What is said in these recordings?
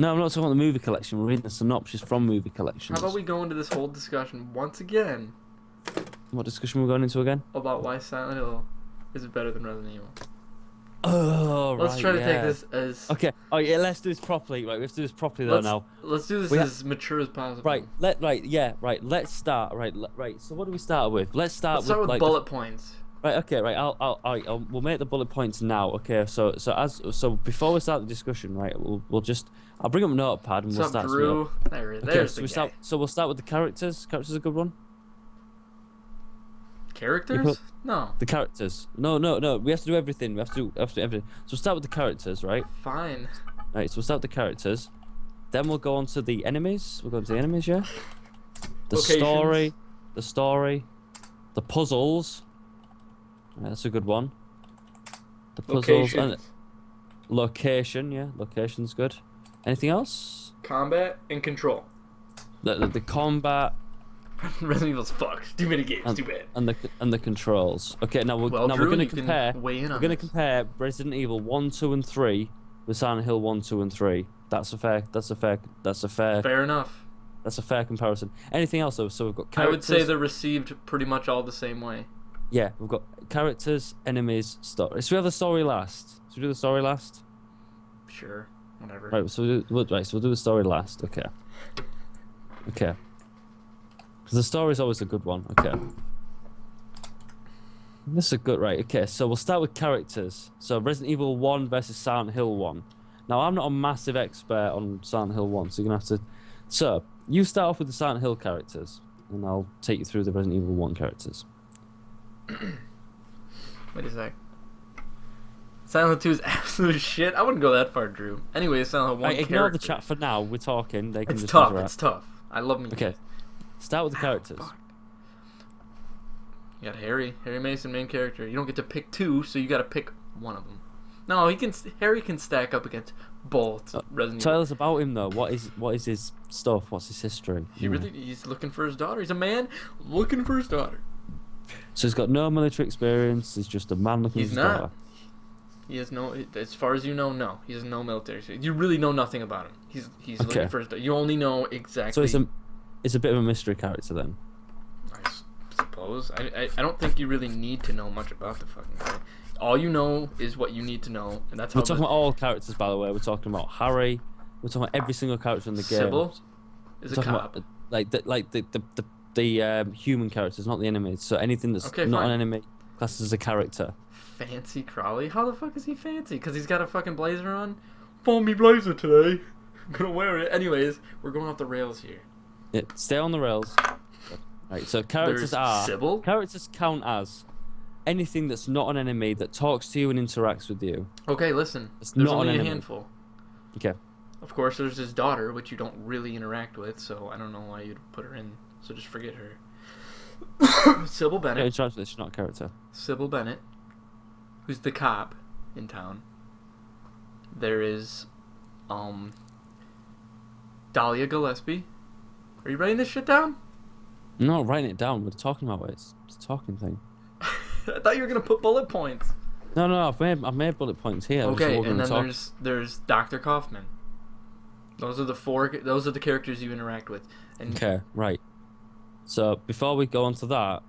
No, I'm not talking about the movie collection. We're reading the synopsis from movie How collections. about we go into this whole discussion once again What discussion we're going into again? about why Silent Hill is better than Resident Evil? Oh, Let's right, try to take yeah. this as Okay. Oh, yeah. Let's do this properly. Right, we have to do this properly though. Now, let's do this We ha- as mature as possible. right. Yeah. Right. Let's start. Right. So, what do we start with? Let's start Let's start with like bullet points. right. Okay. Right. We'll make the bullet points now. Okay. So before we start the discussion, right? I'll bring up a notepad and we'll What's up, start. Drew? There's So the guy. we'll start with the characters. Characters are a good one. Characters? No. The characters. No. We have to do everything. We have to do everything. So we'll start with the characters, right? Fine. Right. So we'll start with the characters. Then we'll go on to the enemies. We'll go into the enemies, yeah. The Locations. story, the puzzles. Yeah, that's a good one. The puzzles and Locations. location. Yeah, location's good. Anything else? Combat and control. The combat Resident Evil's fucked. Too many games. Too bad. and the controls. Okay, now Well, we're Drew, gonna you can compare. weigh in We're on gonna this. compare Resident Evil 1, 2, and 3 with Silent Hill 1, 2, and 3. That's a fair Fair enough. comparison. Anything else though? So we've got I would characters. say they're received pretty much all the same way. Yeah, we've got characters, enemies, story. So we have the story last. So we do the story last. Sure. Whatever. Right. So we'll do the story last. Okay. Okay. Because the story is always a good one. Okay. This is a good right. Okay. So we'll start with characters. So Resident Evil 1 versus Silent Hill 1. Now I'm not a massive expert on Silent Hill 1, so you're gonna have to. So you start off with the Silent Hill characters, and I'll take you through the Resident Evil 1 characters. Wait a sec. Silent Hill 2 is absolute shit. I wouldn't go that far, Drew. Anyway, Silent Hill 1 Right, ignore the character. chat for now. We're talking. They can It's just tough. interact. It's tough. I love me. Okay. Start with the characters. Fuck. You got Harry Mason, main character. You don't get to pick two, so you got to pick one of them. No, Harry can stack up against both Resident Tell Evil. us about him though. What is his stuff? What's his history? He's looking for his daughter. He's a man looking for his daughter. So he's got no military experience. He's just a man looking He's for his not. daughter. He has no, as far as you know, no. He has no military experience. You really know nothing about him. He's Okay. looking for his daughter. You only know exactly. So it's a bit of a mystery character then. I suppose. I don't think you really need to know much about the fucking guy. All you know is what you need to know, and that's how We're talking about all characters, by the way. We're talking about Harry. We're talking about every single character in the game. Sybil is We're a talking cop. about the human characters, not the enemies. So anything that's Okay, not fine. an enemy classes as a character. Fancy Crowley? How the fuck is he fancy? Because he's got a fucking blazer on? Found me blazer today. I'm gonna wear it. Anyways, we're going off the rails here. Yeah, stay on the rails. Right. So characters There's Sybil. characters count as anything that's not an enemy that talks to you and interacts with you. Okay, listen. It's There's not only an a enemy. handful. Okay. Of course, there's his daughter, which you don't really interact with, so I don't know why you'd put her in. So just forget her. Sybil Yeah, Bennett. interacts with. She's not a character. Sybil Bennett, who's the cop in town. There is, Dahlia Gillespie. Are you writing this shit down? I'm not writing it down. We're talking about it. It's a talking thing. I thought you were gonna put bullet points. No. I've made bullet points here. Okay, We're and then talk. there's Dr. Kaufman. Those are the characters you interact with. And Okay, right. So before we go on to that,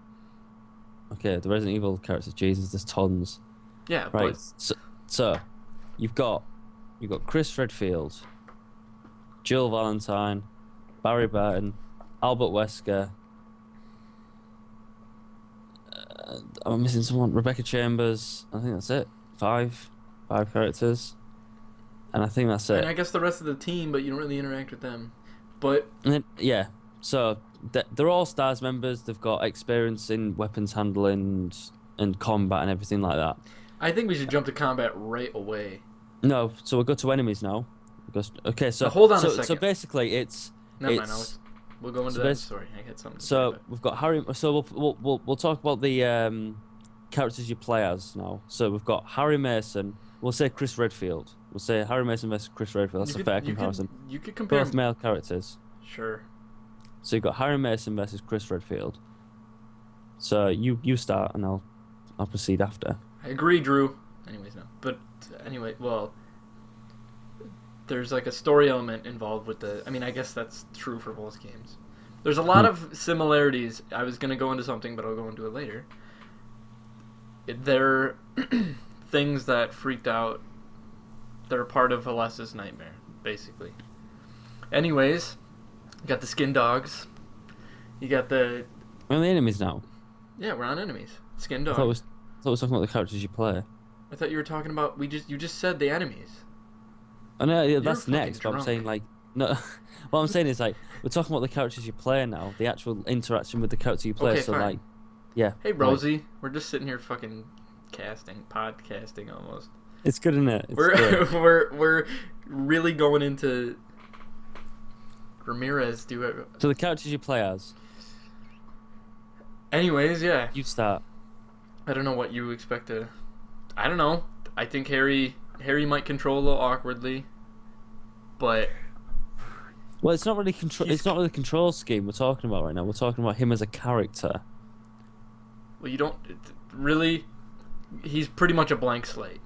okay, the Resident Evil characters. Jesus, there's tons. yeah, Right. but So you've got Chris Redfield, Jill Valentine, Barry Burton, Albert Wesker. I'm missing someone. Rebecca Chambers. I think that's it. Five characters, and I think that's it. and I guess the rest of the team, but you don't really interact with them. But And then, yeah, so they're all stars members. They've got experience in weapons handling and combat and everything like that. I think we should jump to combat right away. No, so we'll go to enemies now. Okay, so Now, hold on a so, second. So basically, it's Never mind. It's- We'll go into so that bas- story. I had something. To say so about it. we've got Harry. So we'll talk about the characters you play as now. So we've got Harry Mason. We'll say Chris Redfield. We'll say Harry Mason versus Chris Redfield. That's a fair comparison. You could compare. Both male characters. Sure. So you've got Harry Mason versus Chris Redfield. So you start and I'll proceed after. I agree, Drew. Anyways, no. But anyway, well, there's like a story element involved with the. I mean, I guess that's true for both games. There's a lot of similarities. I was gonna go into something, but I'll go into it later. They're things that freaked out. They're part of Alessa's nightmare, basically. Anyways, you got the skin dogs. You got the. We're on the enemies now. Yeah, we're on enemies. Skin I dogs. thought we were talking about the characters you play. I thought you were talking about. You just said the enemies. I know yeah, that's fucking next, but I'm drunk. saying like no. What I'm saying is like we're talking about the characters you play now, the actual interaction with the character you play. Okay, so fine. like, yeah. Hey right. Rosie, we're just sitting here fucking podcasting almost. It's good, isn't it? It's We're good. we're really going into Ramirez. Do it. So the characters you play as, Anyways, yeah. you start. I don't know what you expect to. I don't know. I think Harry might control a little awkwardly, but Well, it's not really control. He's- It's not really the control scheme we're talking about right now. We're talking about him as a character. well, you don't really. He's pretty much a blank slate.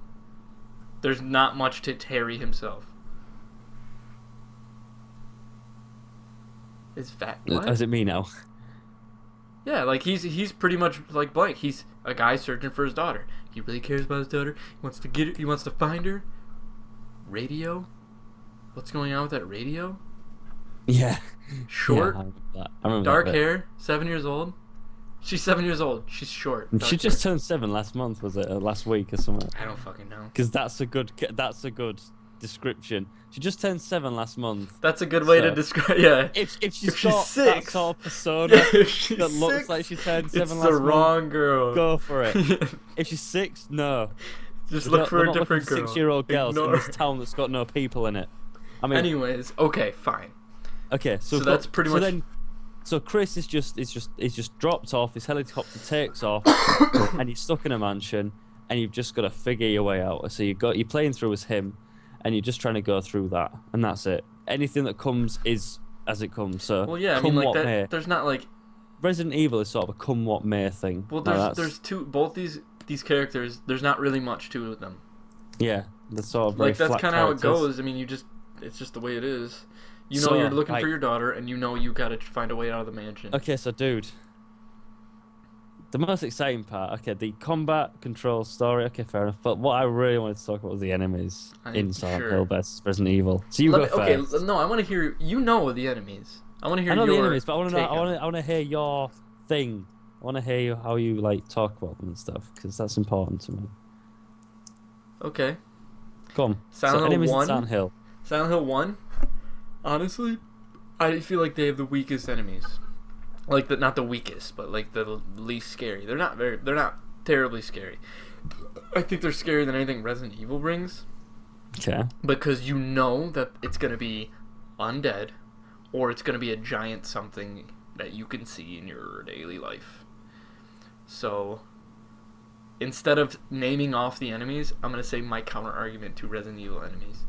There's not much to Harry himself. Is that what? As it me now. Yeah, like he's pretty much like blank. He's a guy searching for his daughter. He really cares about his daughter. He wants to get it. He wants to find her. Radio? What's going on with that radio? Yeah. Short, Yeah, I remember that. I remember dark that bit. hair, 7 years old. She's 7 years old. She's short. She dark just hair. turned 7 last month, was it? Or last week or something? I don't fucking know. Because that's a good description. She just turned 7 last month. That's a good way to So- describe. Yeah. If she's If she's got that six. sort of persona If she's that looks six, like she turned 7 it's last the month, wrong girl. go for it. If she's 6, no. Just We're look for a not looking different girl. 6-year-old girls in Ignore. this town that's got no people in it. I mean, Anyways, okay, fine. okay, so, so that's pretty much- So Chris is just dropped off. His helicopter takes off, and he's stuck in a mansion, and you've just got to figure your way out. So you're playing through as him, and you're just trying to go through that, and that's it. Anything that comes is as it comes. So Well, yeah, I come mean, like what that. may. There's not like. Resident Evil is sort of a come what may thing. Well, Now, there's two. Both these characters. There's not really much to them. yeah, that's sort of very Like that's flat kind of how it characters. goes. I mean, it's just the way it is. You know, So, you're looking right. for your daughter, and you know you gotta find a way out of the mansion. Okay, so dude, the most exciting part. Okay, the combat control story. Okay, fair enough. But what I really wanted to talk about was the enemies in Silent sure. Hill versus Resident Evil. So you Let go me- first. okay, no, I want to hear. You know the enemies. I want to hear I know your the enemies, but I want to know. take on it. I want to hear your thing. I want to hear how you like talk about them and stuff because that's important to me. Okay. Come on. Silent so Hill enemies 1? in Silent Hill. Silent Hill 1, honestly, I feel like they have the weakest enemies. Like not the weakest, but like the least scary. They're not terribly scary. I think they're scarier than anything Resident Evil brings Okay. because you know that it's going to be undead or it's going to be a giant something that you can see in your daily life. So instead of naming off the enemies, I'm going to say my counter argument to Resident Evil enemies.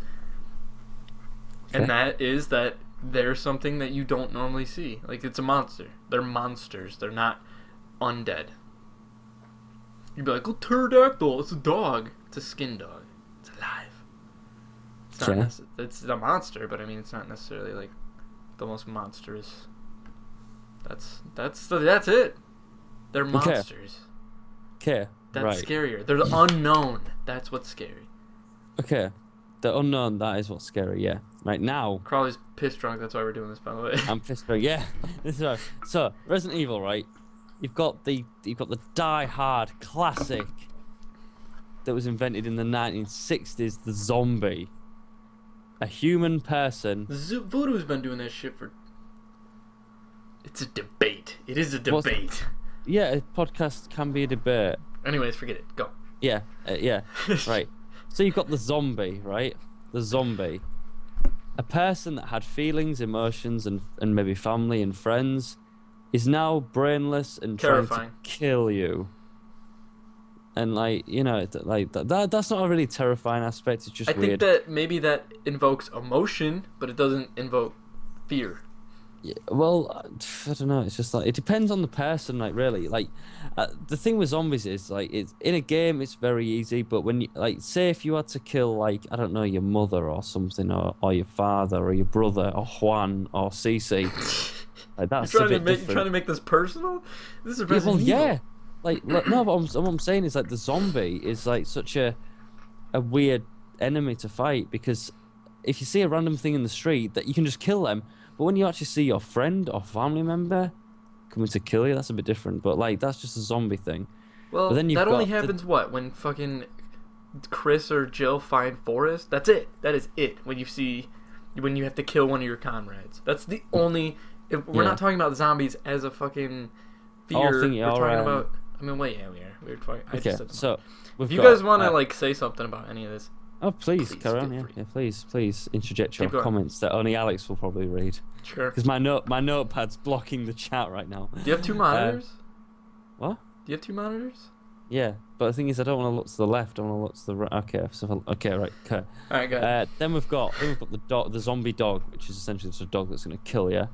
Okay. And that is that they're something that you don't normally see. Like, it's a monster. They're monsters. They're not undead. You'd be like, oh, pterodactyl. It's a dog. It's a skin dog. It's alive. It's not Okay. it's a monster, but I mean, it's not necessarily, like, the most monstrous. That's it. They're Okay. monsters. Okay. That's right. scarier. They're the unknown. That's what's scary. Okay. The unknown. That is what's scary. Yeah. Right now. Crawley's piss drunk. That's why we're doing this, by the way. I'm pissed. Yeah. This is right. So Resident Evil, right? You've got the Die Hard classic that was invented in the 1960s. The zombie. A human person. Voodoo's been doing that shit for. It's a debate. It is a What's- debate. Yeah, a podcast can be a debate. Anyways, forget it. Go. Yeah. Yeah. Right. So you've got the zombie, right? The zombie. A person that had feelings, emotions, and maybe family and friends is now brainless and Terrifying. trying to kill you. And like, you know, that's not a really terrifying aspect. It's just I think weird. that maybe that invokes emotion, but it doesn't invoke fear. Yeah, well, I don't know. It's just like it depends on the person, like really. Like the thing with zombies is like it's in a game it's very easy, but when you like say if you had to kill like I don't know your mother or something or your father or your brother or Juan or Cece, like You're that's a trying to bit make you're trying different. to make this personal. This is Yeah, well, Resident Evil. yeah. No, but what I'm saying is like the zombie is like such a weird enemy to fight because if you see a random thing in the street that you can just kill them, but when you actually see your friend or family member coming to kill you, that's a bit different. But like that's just a zombie thing. But Well, then you've that only got the happens what when fucking Chris or Jill find Forrest. That's it. That is it. When you have to kill one of your comrades. That's the only. If we're yeah. not talking about zombies as a fucking Oh, fear. thingy, We're or talking about. I mean, wait, yeah, we are. We're talking. I okay. just said them. So If we've you got. guys want to like say something about any of this, Oh, please please carry feel on. Yeah, free. yeah. Please interject your Keep going. comments that only Alex will probably read Sure. because my notepad's blocking the chat right now. Do you have two monitors? What? Do you have two monitors? Yeah, but the thing is, I don't want to look to the left. I want to look to the right. Okay, okay, right. Okay. All right, go ahead. Then we've got the zombie dog, which is essentially just a dog that's going to kill you.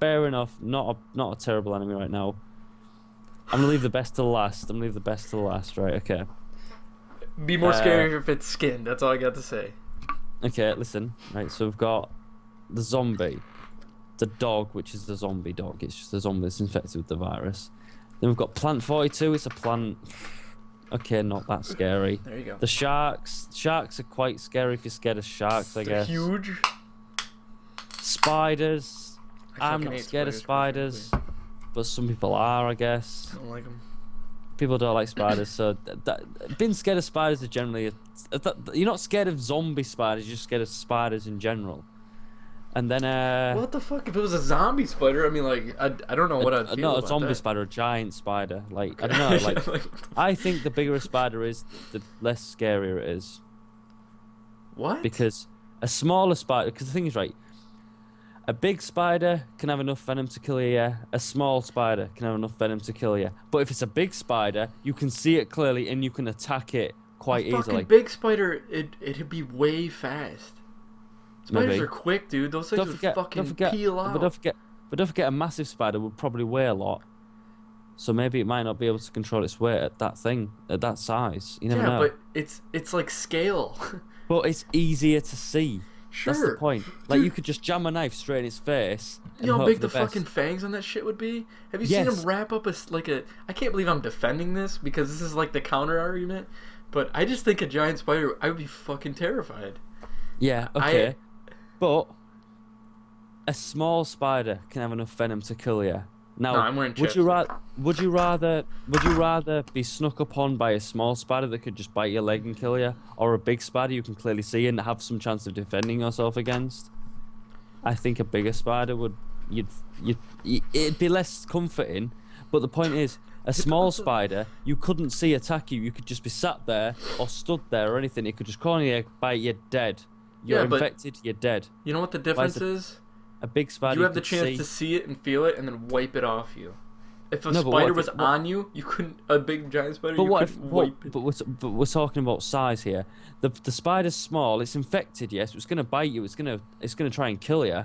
Fair enough. Not a terrible enemy right now. I'm gonna leave the best to last. Right. Okay. Be more scary if it's skinned. That's all I got to say. Okay. Listen. Right. So we've got the zombie, the dog, which is the zombie dog. It's just a zombie that's infected with the virus. Then we've got Plant 42. It's a plant. Okay, not that scary. There you go. The sharks. Sharks are quite scary if you're scared of sharks, I They're guess. huge. Spiders. I I'm fucking not hate scared of quite spiders, frankly. but some people are, I guess. I don't like them. People don't like spiders, so being scared of spiders is generally you're not scared of zombie spiders, you're just scared of spiders in general. And then What the fuck? If it was a zombie spider, I mean, like, I don't know what I'd feel not a about zombie that. spider, a giant spider. Like I don't know, like Like, I think the bigger a spider is, the less scarier it is. what? Because a smaller spider, because the thing is, right, a big spider can have enough venom to kill you, yeah. A small spider can have enough venom to kill you. But if it's a big spider, you can see it clearly and you can attack it quite a fucking easily. big spider, it'd be way fast. Spiders Maybe. are quick, dude. Those things would fucking peel out. But don't forget, a massive spider would probably weigh a lot. So maybe it might not be able to control its weight at that size. You never know. but it's like scale. But it's easier to see. Sure. That's the point. Like Dude, you could just jam a knife straight in its face. And you know how hope big for the best. fucking fangs on that shit would be? Have you seen Yes. him wrap up I can't believe I'm defending this because this is like the counter argument, but I just think a giant spider, I would be fucking terrified. Yeah. Okay. But a small spider can have enough venom to kill you. Now, No, I'm wearing would you chapstick. would you rather be snuck upon by a small spider that could just bite your leg and kill you, or a big spider you can clearly see and have some chance of defending yourself against? I think a bigger spider would it'd be less comforting, but the point is, a small spider you couldn't see attack you. You could just be sat there or stood there or anything. It could just crawl on your bite, you're dead. You're Yeah, but- infected, you're dead. You know what the difference is? A big spider You have the could chance see. to see it and feel it and then wipe it off you. If a No, but what spider if was it- what- on you, you couldn't. A big giant spider, But you what if? couldn't What, wipe it. but we're talking about size here. The spider's small. It's infected. Yes, it's gonna bite you. It's gonna try and kill you.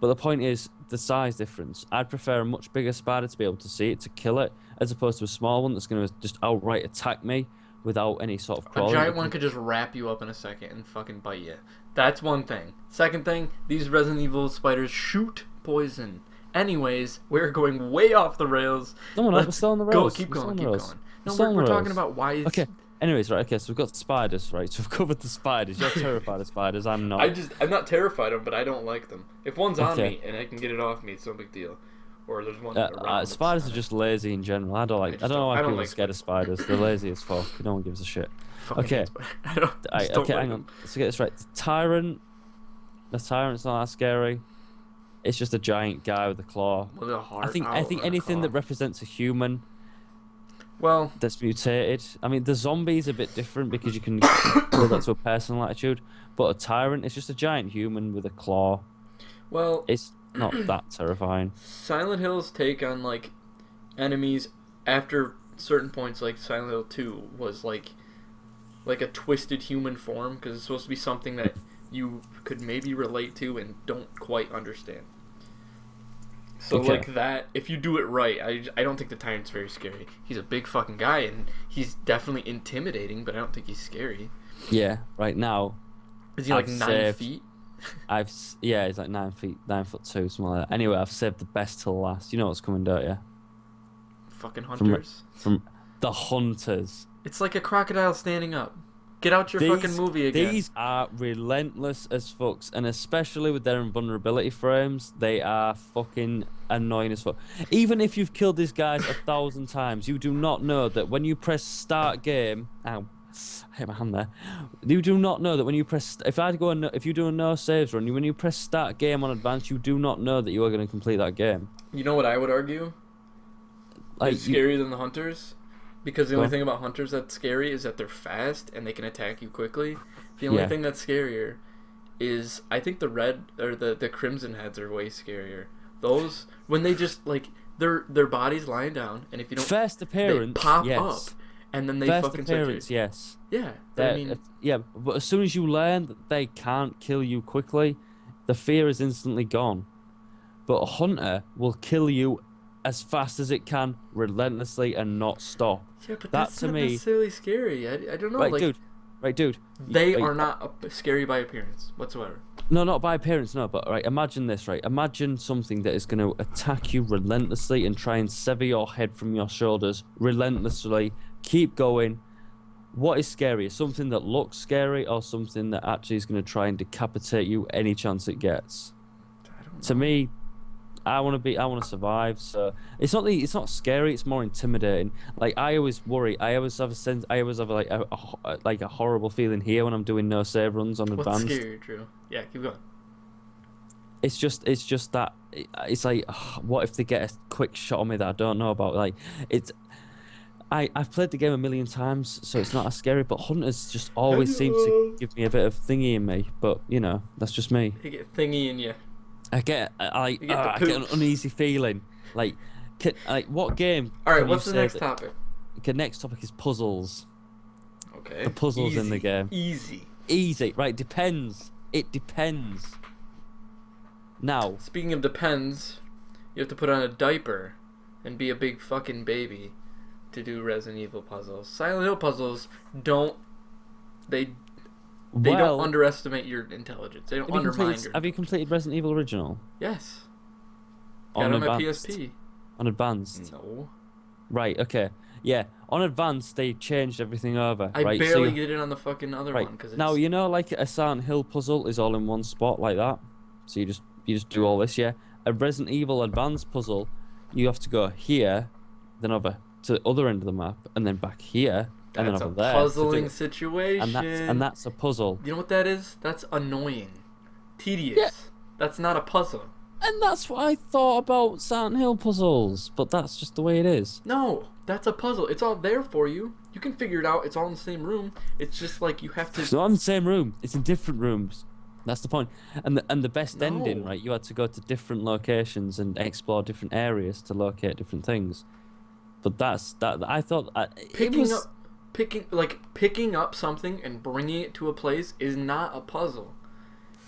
But the point is the size difference. I'd prefer a much bigger spider to be able to see it to kill it, as opposed to a small one that's gonna just outright attack me without any sort of A crawling. giant one could just wrap you up in a second and fucking bite you. That's one thing. Second thing, these Resident Evil spiders shoot poison. Anyways, we're going way off the rails. No, we're not. We're Let's still on the go. rails. Keep We're still going. on the Keep rails. going. We're No, still on we're the talking rails. about why. Okay. Anyways, right. Okay, so we've got spiders, right? So we've covered the spiders. You're terrified of spiders. I'm not. I'm not terrified of them, but I don't like them. If one's on Okay. me and I can get it off me, it's no big deal. Or there's one around. it's Spiders are not. just lazy in general. I don't just know don't- why I don't people are like scared of spiders. They're lazy as fuck. No one gives a shit. Fucking Okay. hate spiders. I don't. Just don't Okay, like hang them. on. Let's get this right. The tyrant's not that scary. It's just a giant guy with a claw. With a heart. I think anything that represents a human Well, that's mutated. I mean, the zombie's a bit different because you can put that to a personal attitude. But a tyrant is just a giant human with a claw. well, It's not that terrifying. Silent Hill's take on like enemies after certain points, like Silent Hill 2, was like a twisted human form because it's supposed to be something that you could maybe relate to and don't quite understand. So Okay. like that, if you do it right, I don't think the tyrant's very scary. He's a big fucking guy, and he's definitely intimidating, but I don't think he's scary. Yeah. Right now, Is he like I've 9 saved- feet? yeah, he's like 9 feet, 9'2", something like that. Anyway, I've saved the best till last. You know what's coming, don't you? Fucking hunters. From the hunters. It's like a crocodile standing up. Get out your fucking movie again. These are relentless as fucks, and especially with their invulnerability frames, they are fucking annoying as fuck. Even if you've killed these guys 1,000 times, you do not know that when you press start game. Ow, I hit my hand there. You do not know that when you press. If you do a no saves run, when you press start game on advance, you do not know that you are going to complete that game. You know what I would argue? Like It's scarier than the hunters. Because the Go only on. thing about hunters that's scary is that they're fast and they can attack you quickly. The only Yeah. thing that's scarier is I think the red or the crimson heads are way scarier. Those when they just like their bodies lying down, and if you don't first they appearance, pop yes. up and then they First fucking start appearance, to, yes. yeah. But I They're- mean, yeah, but as soon as you learn that they can't kill you quickly, the fear is instantly gone. But a hunter will kill you as fast as it can, relentlessly, and not stop. yeah, but that that's to not me- necessarily scary. I don't know. Right, like dude. they Right, are not scary by appearance whatsoever. No, not by appearance, no. But right, imagine this, right? Imagine something that is going to attack you relentlessly and try and sever your head from your shoulders relentlessly. Keep going. What is scarier? Something that looks scary, or something that actually is going to try and decapitate you any chance it gets? I don't know. To me, I want to survive. So it's not scary. It's more intimidating. Like I always worry. I always have like a horrible feeling here when I'm doing no save runs on What's advanced. scary, Drew? Yeah, keep going. It's just that it's like, what if they get a quick shot on me that I don't know about? Like it's. I've played the game a million times, so it's not as scary. But hunters just always seem to give me a bit of thingy in me. But you know, that's just me. You get thingy in you. I get You get the I get an poops. uneasy feeling. Like what game? All right, can you what's the say next that- topic? Okay, next topic is puzzles. Okay. The puzzles in the Easy. game. Easy. Easy, right? Depends. It depends. Now, Speaking of depends, you have to put on a diaper and be a big fucking baby to do Resident Evil puzzles. Silent Hill puzzles don't they well, don't underestimate your intelligence. They don't undermine your have you completed Resident Evil Original Yes. on Got it on my advanced? PSP. On advanced, No. right? Okay, yeah. On advanced, they changed everything over. I right? barely you, get it on the fucking other right one because now, you know, like a Silent Hill puzzle is all in one spot like that. So you just do all this, yeah. A Resident Evil advanced puzzle, you have to go here, then over to the other end of the map, and then back here, and that's then a over there. to do puzzling it. situation. And that's a puzzle. You know what that is? That's annoying. Tedious. Yeah. That's not a puzzle. And that's what I thought about Silent Hill puzzles, but that's just the way it is. No, that's a puzzle. It's all there for you. You can figure it out. It's all in the same room. It's just like you have to. It's not in the same room. It's in different rooms. That's the point. And the best ending, No. right? You had to go to different locations and explore different areas to locate different things. But that's that. I thought it was. Picking up something and bringing it to a place is not a puzzle.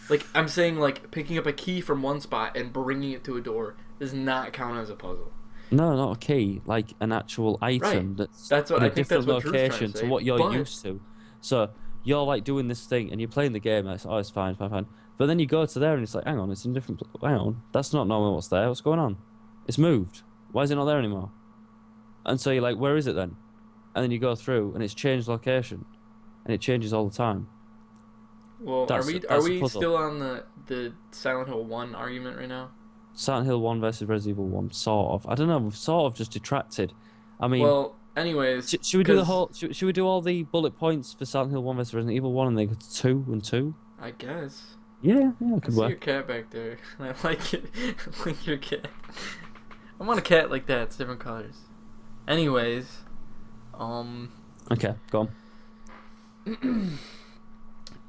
Like I'm saying, like picking up a key from one spot and bringing it to a door does not count as a puzzle. No, not a key. Like an actual item Right. that's That's what in a I think. different That's what Drew's trying location to to say. what you're But- used to. So you're like doing this thing and you're playing the game. And it's it's fine. But then you go to there and it's like, hang on, it's in different. Hang on, that's not normal. What's there? What's going on? It's moved. Why is it not there anymore? And so you're like, where is it then? And then you go through and it's changed location, and it changes all the time. Well, That's- are that's a we puzzle. still on the Silent Hill 1 argument right now? Silent Hill 1 versus Resident Evil 1, sort of. I don't know. We've sort of just detracted. I mean, Well, anyways, should we do the 'cause whole? Should we do all the bullet points for Silent Hill 1 versus Resident Evil 1 and then go to 2 and 2? I guess. Yeah, it I could see your work. cat back there. I like it. I like your cat. I want a cat like that. It's different colors. Anyways, Okay, go on.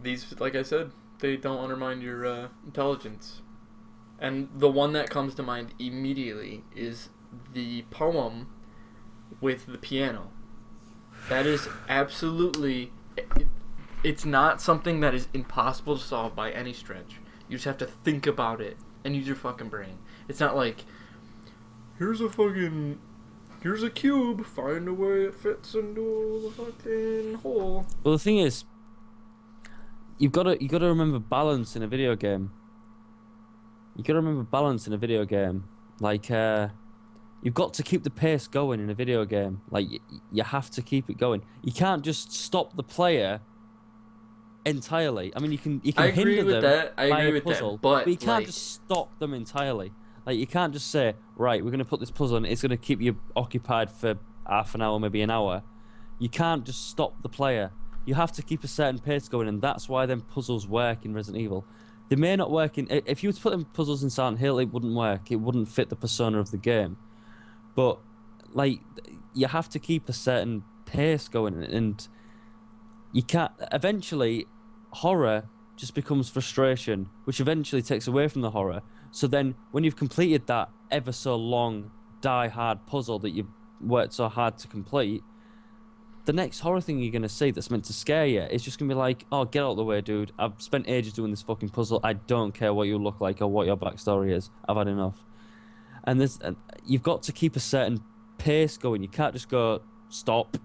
these, like I said, they don't undermine your intelligence. And the one that comes to mind immediately is the poem with the piano. That is absolutely... It's not something that is impossible to solve by any stretch. You just have to think about it and use your fucking brain. It's not like, here's a cube. Find a way it fits into the fucking hole. Well, the thing is, you gotta remember balance in a video game. You gotta remember balance in a video game. Like, you've got to keep the pace going in a video game. Like, you have to keep it going. You can't just stop the player entirely. I mean, you can I agree hinder with them that. I by agree a with puzzle, that. But you can't like, just stop them entirely. Like, you can't just say, right, we're gonna put this puzzle and it's gonna keep you occupied for half an hour, maybe an hour. You can't just stop the player. You have to keep a certain pace going, and that's why them puzzles work in Resident Evil. They may not work in. If you were to put them puzzles in Silent Hill, it wouldn't work. It wouldn't fit the persona of the game. But like, you have to keep a certain pace going, and you can't. Eventually, horror just becomes frustration, which eventually takes away from the horror. So then, when you've completed that ever so long, die-hard puzzle that you've worked so hard to complete, the next horror thing you're gonna see that's meant to scare you is just gonna be like, "Oh, get out of the way, dude! I've spent ages doing this fucking puzzle. I don't care what you look like or what your backstory is. I've had enough." And you've got to keep a certain pace going. You can't just go stop,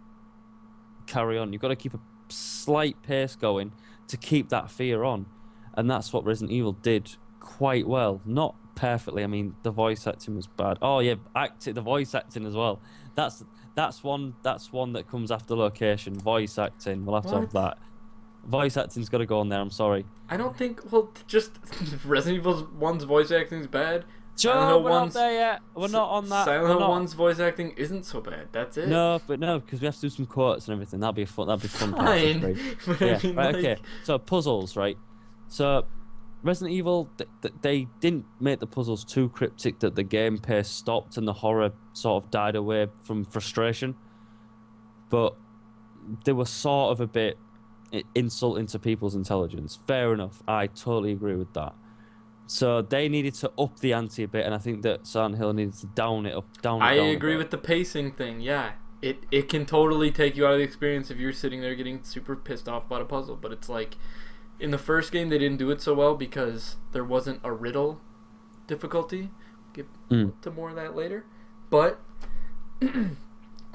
carry on. You've got to keep a slight pace going to keep that fear on, and that's what Resident Evil did quite well. Not perfectly. I mean, the voice acting was bad. Oh yeah, the voice acting as well. That's one that comes after location. Voice acting. We'll have to have that. Voice acting's got to go on there. I'm sorry. I don't think. Well, just Resident Evil 1's voice acting is bad. Joe, we're not there yet. We're not on that. Silent Hill 1's voice acting isn't so bad. That's it. No, because we have to do some quotes and everything. That'd be fun. Fine. Part yeah. Right. Okay. So puzzles, right? So Resident Evil, they didn't make the puzzles too cryptic that the game pace stopped and the horror sort of died away from frustration. But they were sort of a bit insulting to people's intelligence. Fair enough. I totally agree with that. So they needed to up the ante a bit, and I think that Silent Hill needed to down it. I agree with the pacing thing. Yeah, it can totally take you out of the experience if you're sitting there getting super pissed off about a puzzle. But it's like, in the first game they didn't do it so well because there wasn't a riddle difficulty. Get to more of that later. But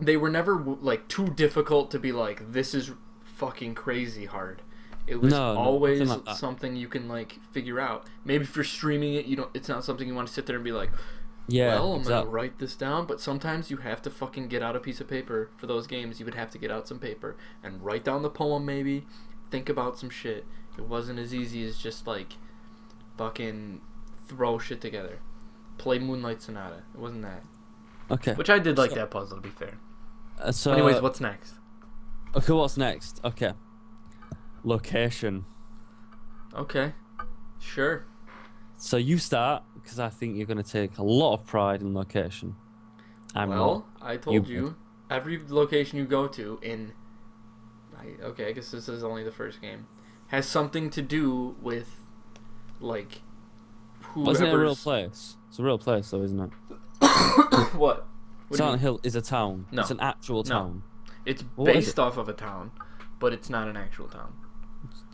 they were never like too difficult to be like, this is fucking crazy hard. It was always like something you can like figure out. Maybe if you're streaming it, it's not something you want to sit there and be like, yeah, well, I'm gonna write this down. But sometimes you have to fucking get out a piece of paper for those games. You would have to get out some paper and write down the poem. Maybe think about some shit. It wasn't as easy as just like fucking throw shit together. Play Moonlight Sonata. It wasn't that. Okay. Which I did like that puzzle, to be fair. So, anyways, what's next? Okay, what's next? Okay. Location. Okay. Sure. So you start, because I think you're going to take a lot of pride in location. I told you, every location you go to I guess this is only the first game, has something to do with, like, whoever's... Wasn't it a real place? It's a real place, though, isn't it? What? Silent Hill is a town. No. It's an actual town. It's based off of a town, but it's not an actual town.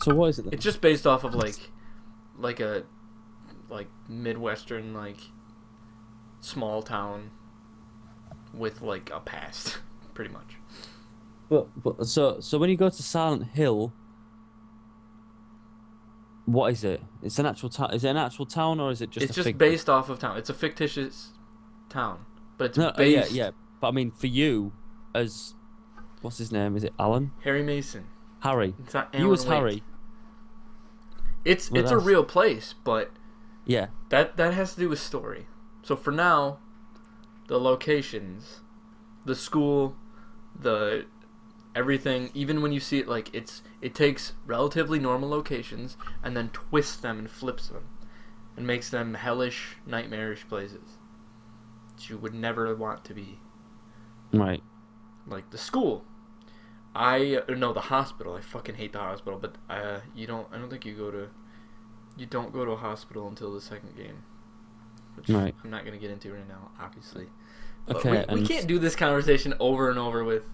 So what is it then? It's just based off of like a Midwestern like small town with like a past, pretty much. But so when you go to Silent Hill, what is it? It's an actual town. Is it an actual town or is it just? It's just based off of town. It's a fictitious town, but it's based. Yeah. But I mean, for you, as what's his name? Is it Alan? Harry Mason. Harry. It's not you as Harry. It's a real place, but yeah, that has to do with story. So for now, the locations, the school, the everything, even when you see it, like it takes relatively normal locations and then twists them and flips them and makes them hellish, nightmarish places that you would never want to be. Right. Like the school. The hospital. I fucking hate the hospital, but I don't think you don't go to a hospital until the second game. Which right. I'm not going to get into right now, obviously. Okay, we can't do this conversation over and over with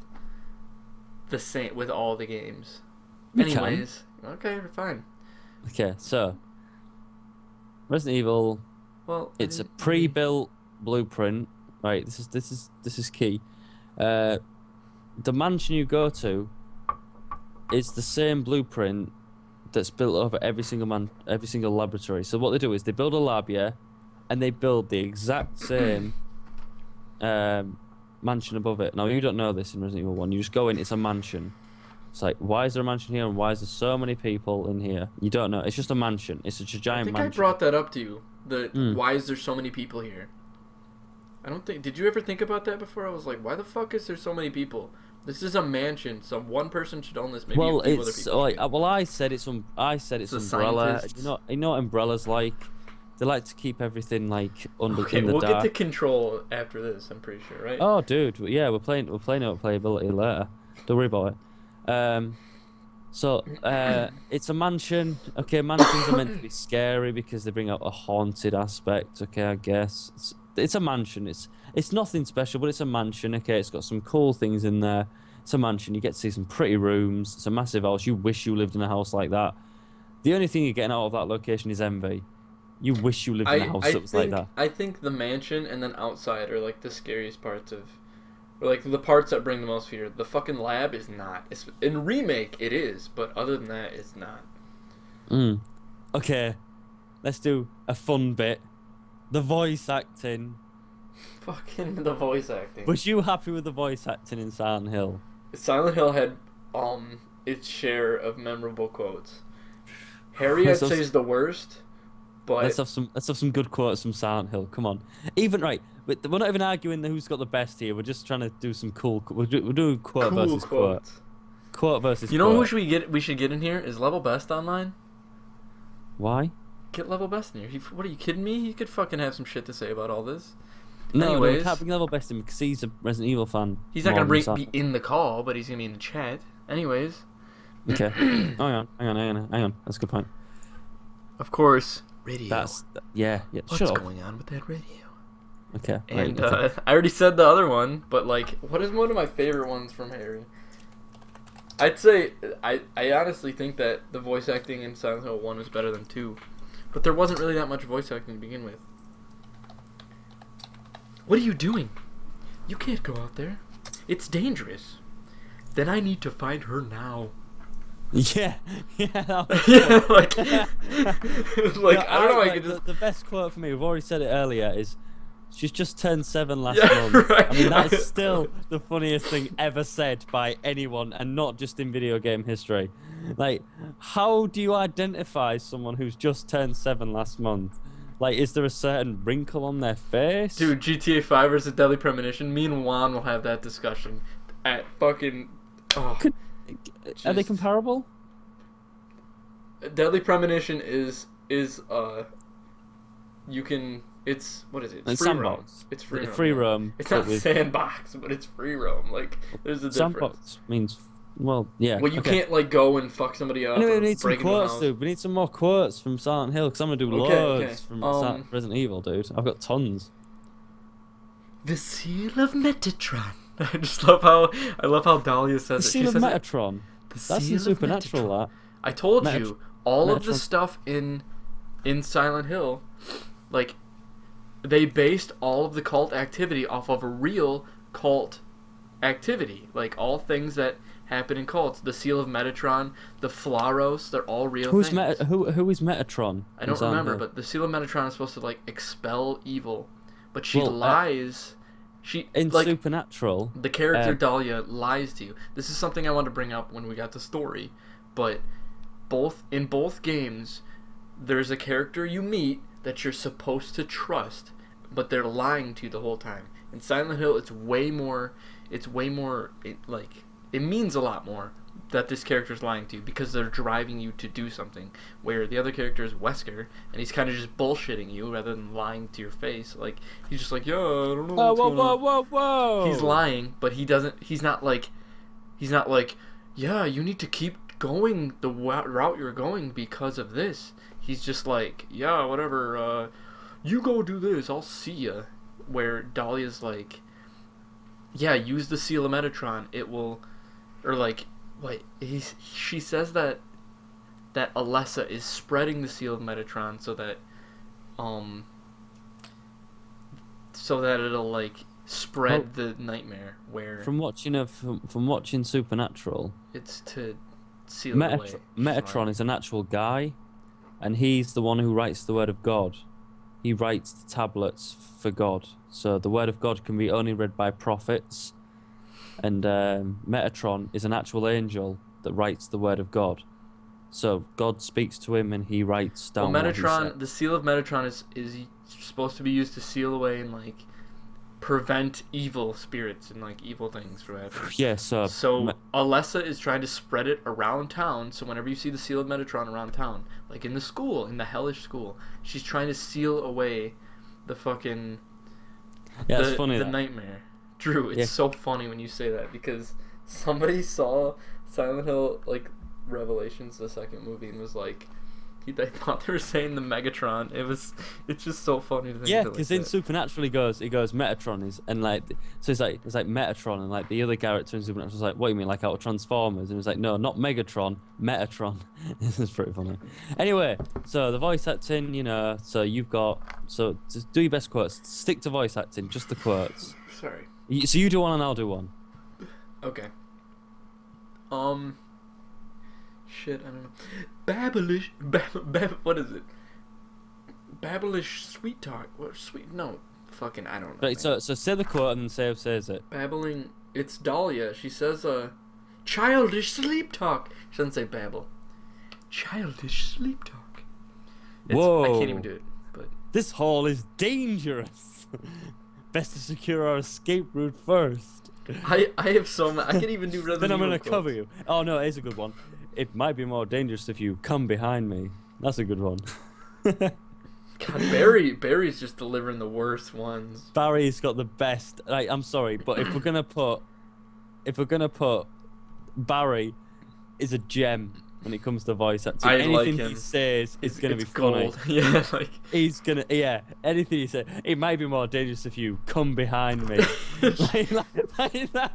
all the games. Anyways, okay, fine. Okay, so Resident Evil. Well, it's a pre-built blueprint right? This is key. The mansion you go to is the same blueprint that's built over every single laboratory. So what they do is they build a lab, yeah, and they build the exact same mansion above it. Now you don't know this in Resident Evil 1. You just go in, it's a mansion. It's like, why is there a mansion here and why is there so many people in here? You don't know. It's just a mansion. It's just a I giant think mansion. I brought that up to you. Mm. Why is there so many people here? I don't think. Did you ever think about that before? I was like, why the fuck is there so many people? This is a mansion, so one person should own this. Maybe Well, a few other it's people like should. I said it's The umbrella. scientists. You know what umbrellas like? They like to keep everything like under Okay, in the we'll dark. get to control after this. I'm pretty sure, right? Oh, dude, yeah, we're playing about playability later. Don't worry about it. It's a mansion. Okay, mansions are meant to be scary because they bring out a haunted aspect. Okay, I guess it's a mansion. It's nothing special, but it's a mansion. Okay, it's got some cool things in there. It's a mansion. You get to see some pretty rooms. It's a massive house. You wish you lived in a house like that. The only thing you're getting out of that location is envy. You wish you lived in a house that was like that. I think the mansion and then outside are like the scariest parts of, or like the parts that bring the most fear. The fucking lab is not. In remake it is, but other than that, it's not. Okay, let's do a fun bit. The voice acting. Fucking the voice acting. Was you happy with the voice acting in Silent Hill? Silent Hill had its share of memorable quotes. Harry, I'd say, is the worst. But let's have some good quotes from Silent Hill. Come on, even right. We're not even arguing who's got the best here. We're just trying to do some cool. We're doing quote cool versus quotes. Quote versus. You know quote. who we should get in here is Level Best online. Why? Get Level Best in here. What are you kidding me? He could fucking have some shit to say about all this. No, Anyways, we can't bring Level Best in because he's a Resident Evil fan. He's not gonna be in the call, but he's gonna be in the chat. Anyways. Okay. hang on. That's a good point. Of course. Radio. Yeah. What's Shut up. going on with that radio? Okay. And right, I already said the other one, but like, what is one of my favorite ones from Harry? I'd say I honestly think that the voice acting in Silent Hill 1 is better than 2, but there wasn't really that much voice acting to begin with. What are you doing? You can't go out there. It's dangerous. Then I need to find her now. Yeah. Yeah, like, like I don't know. I could just... The best quote for me, we've already said it earlier, is she's just turned 7 last Yeah, month. right. I mean, that is still the funniest thing ever said by anyone, and not just in video game history. Like, how do you identify someone who's just turned 7 last month? Like, is there a certain wrinkle on their face? Dude, GTA 5 versus Deadly Premonition. Me and Juan will have that discussion at fucking. Oh, Are they comparable? Deadly Premonition is you can. It's what is it? It's free sandbox. roam. It's free roam. Free roam. It's not sandbox, but it's free roam. Like, there's a difference. Sandbox means, well, yeah. Well, you okay. can't like go and fuck somebody up. Anyway, or we need some break into a quotes, house. dude. We need some more quotes from Silent Hill, because I'm going to do Okay, loads from Resident Evil, dude. I've got tons. The seal of Metatron. I just love how Dahlia says The it. Seal She of says it, Metatron. the That's in seal of Supernatural, Metatron. that. I told Metatron. you all of the Metatron. stuff in Silent Hill, like, they based all of the cult activity off of a real cult activity. Like, all things that happen in cults. The Seal of Metatron, the Flaros, they're all real things. Who is Metatron? I don't remember, but the Seal of Metatron is supposed to, like, expel evil. But she lies. She in like, Supernatural, the character Dahlia lies to you. This is something I wanted to bring up when we got the story. But in both games, there's a character you meet that you're supposed to trust, but they're lying to you the whole time. In Silent Hill, it means a lot more that this character's lying to you because they're driving you to do something. Where the other character is Wesker, and he's kind of just bullshitting you rather than lying to your face. Like, he's just like, yo, I don't know what's going on. Whoa! He's lying, but he's not like, yeah, you need to keep going the route you're going because of this. He's just like, yeah, whatever, you go do this, I'll see ya. Where Dahlia's like, yeah, use the Seal of Metatron, it will, or like, she says that Alessa is spreading the Seal of Metatron so that it'll like spread the nightmare where From watching from watching Supernatural, it's to seal it away. Metatron is an actual guy, and he's the one who writes the word of God. He writes the tablets for God. So the word of God can be only read by prophets, and Metatron is an actual angel that writes the word of God. So God speaks to him, and he writes down. Well, what he Metatron, said. the seal of Metatron is supposed to be used to seal away and like prevent evil spirits and like evil things from happening. Yeah. So Alessa is trying to spread it around town. So whenever you see the seal of Metatron around town, like in the school, in the hellish school, she's trying to seal away the fucking it's funny the that. nightmare. Drew, it's so funny when you say that because somebody saw Silent Hill like Revelations, the second movie, and was like, they thought they were saying the Megatron. It's just so funny to think. Yeah, because because in Supernatural he goes Metatron is, and like, so it's like Metatron, and like the other character in Supernatural was like, what do you mean, like out of Transformers? And it was like, no, not Megatron, Metatron. This is pretty funny. Anyway, so the voice acting, so you've got, so just do your best quotes. Stick to voice acting, just the quotes. Sorry. So you do one and I'll do one. Okay. Shit, I don't know. Babblish, what is it? Babblish sweet talk. What sweet? No, fucking I don't know. Right, so say the quote and then say who says it. Babbling. It's Dahlia. She says, childish sleep talk. She doesn't say babble. Childish sleep talk. Whoa. I can't even do it. But this hall is dangerous. Best to secure our escape route first. I have so many. I can't even do Resident Then I'm Evil gonna cover you. Oh no, it is a good one. It might be more dangerous if you come behind me. That's a good one. God, Barry's just delivering the worst ones. Barry's got the best. Like, I'm sorry, but if we're gonna put Barry is a gem when it comes to voice acting. I Anything like him. he says is gonna be gold. funny. Yeah, like He's gonna, anything he says. It might be more dangerous if you come behind me. like that.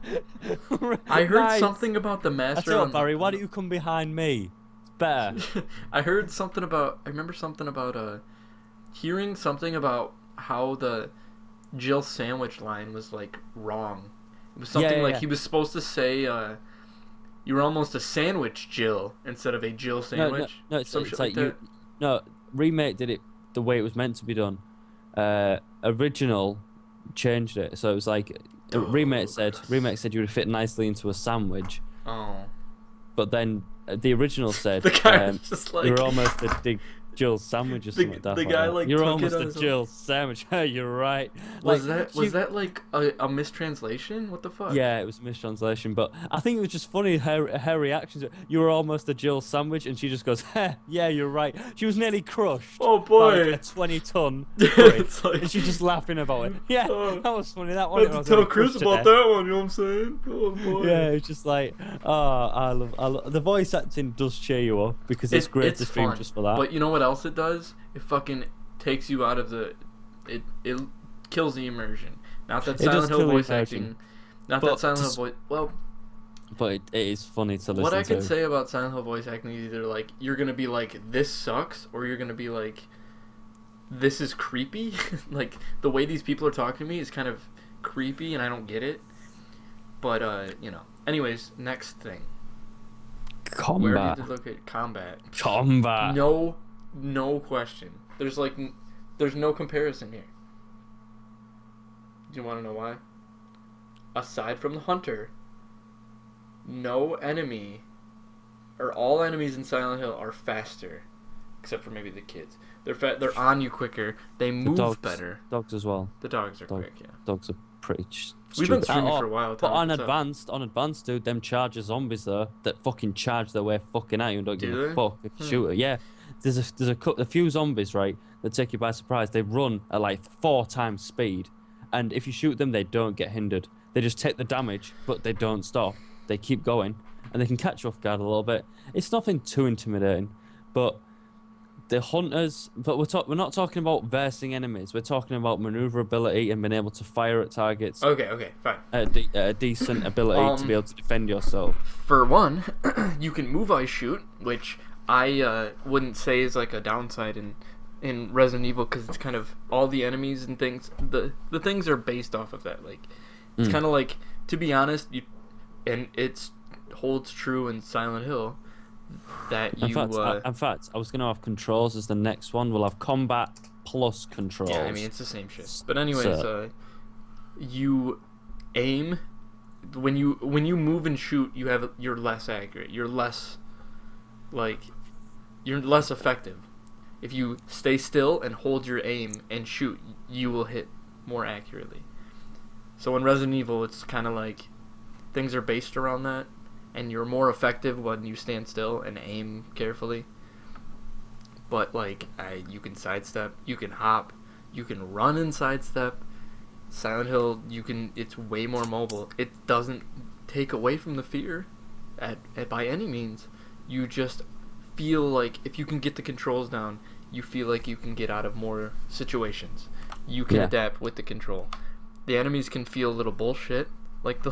I heard Nice. something about the I master. tell you what, Barry, why don't you come behind me? It's better. I heard something about. I remember something about hearing something about how the Jill sandwich line was like wrong. It was something like he was supposed to say, "You were almost a sandwich, Jill," instead of a Jill sandwich. No, it's Some shit like that. remake did it the way it was meant to be done. Original changed it, so it was like remake said you would fit nicely into a sandwich, Oh. but then the original said The guy was just like. you're almost a big Jill sandwich or something like that. the guy, like, you're took it almost on a his own. Jill sandwich. You're right. Was Like, that like a mistranslation? What the fuck? Yeah, it was a mistranslation, but I think it was just funny her reactions. You were almost a Jill sandwich, and she just goes, "Yeah, you're right." She was nearly crushed. Oh by boy. like a 20-ton It's like. and she's just laughing about it. Yeah, Oh. that was funny. That I one. had to tell Chris about that one, you know what I'm saying? Oh boy. Yeah, it's just like, I love the voice acting does cheer you up because it's great to stream fun, just for that. But you know what else it does? It fucking takes you out of the. It kills the immersion. Not that It does Silent Hill kill the voice immersion. acting. Not But that Silent Hill just- voice. Well, But it is funny to listen what I to. could say about Silent Hill voice acting is either like you're gonna be like this sucks, or you're gonna be like this is creepy. Like the way these people are talking to me is kind of creepy, and I don't get it. But Anyways, next thing. Where Combat. did you look at combat? Combat. No question. There's no comparison here. Do you want to know why? Aside from the hunter, no enemy, or all enemies in Silent Hill are faster, except for maybe the kids. They're on you quicker. They move dogs, better. Dogs as well. The dogs are quick. Yeah. Dogs are pretty. We've been stupid. streaming for a while. But Tom, on what's up? advanced, dude, them charger zombies though that fucking charge their way fucking at you and don't give Do a they? fuck if you shoot it. Yeah, there's a few zombies right that take you by surprise. They run at like 4 times speed, and if you shoot them, they don't get hindered. They just take the damage, but they don't stop. They keep going, and they can catch you off guard a little bit. It's nothing too intimidating, but the hunters. But we're not talking about versing enemies. We're talking about maneuverability and being able to fire at targets. Okay, fine. A decent ability to be able to defend yourself. For one, you can move ice shoot, which I wouldn't say is like a downside in in Resident Evil because it's kind of all the enemies and things. The things are based off of that. Like it's kind of like, to be honest, and it holds true in Silent Hill that you. In fact, I was going to have controls as the next one. We'll have combat plus controls. Yeah, I mean it's the same shit. But anyways, you aim when you move and shoot. You're less accurate. You're less effective. If you stay still and hold your aim and shoot, you will hit more accurately. So in Resident Evil, it's kind of like things are based around that, and you're more effective when you stand still and aim carefully. But like, you can sidestep, you can hop, you can run and sidestep. Silent Hill, it's way more mobile. It doesn't take away from the fear by any means. You just feel like if you can get the controls down, you feel like you can get out of more situations. You can adapt with the control. The enemies can feel a little bullshit, like the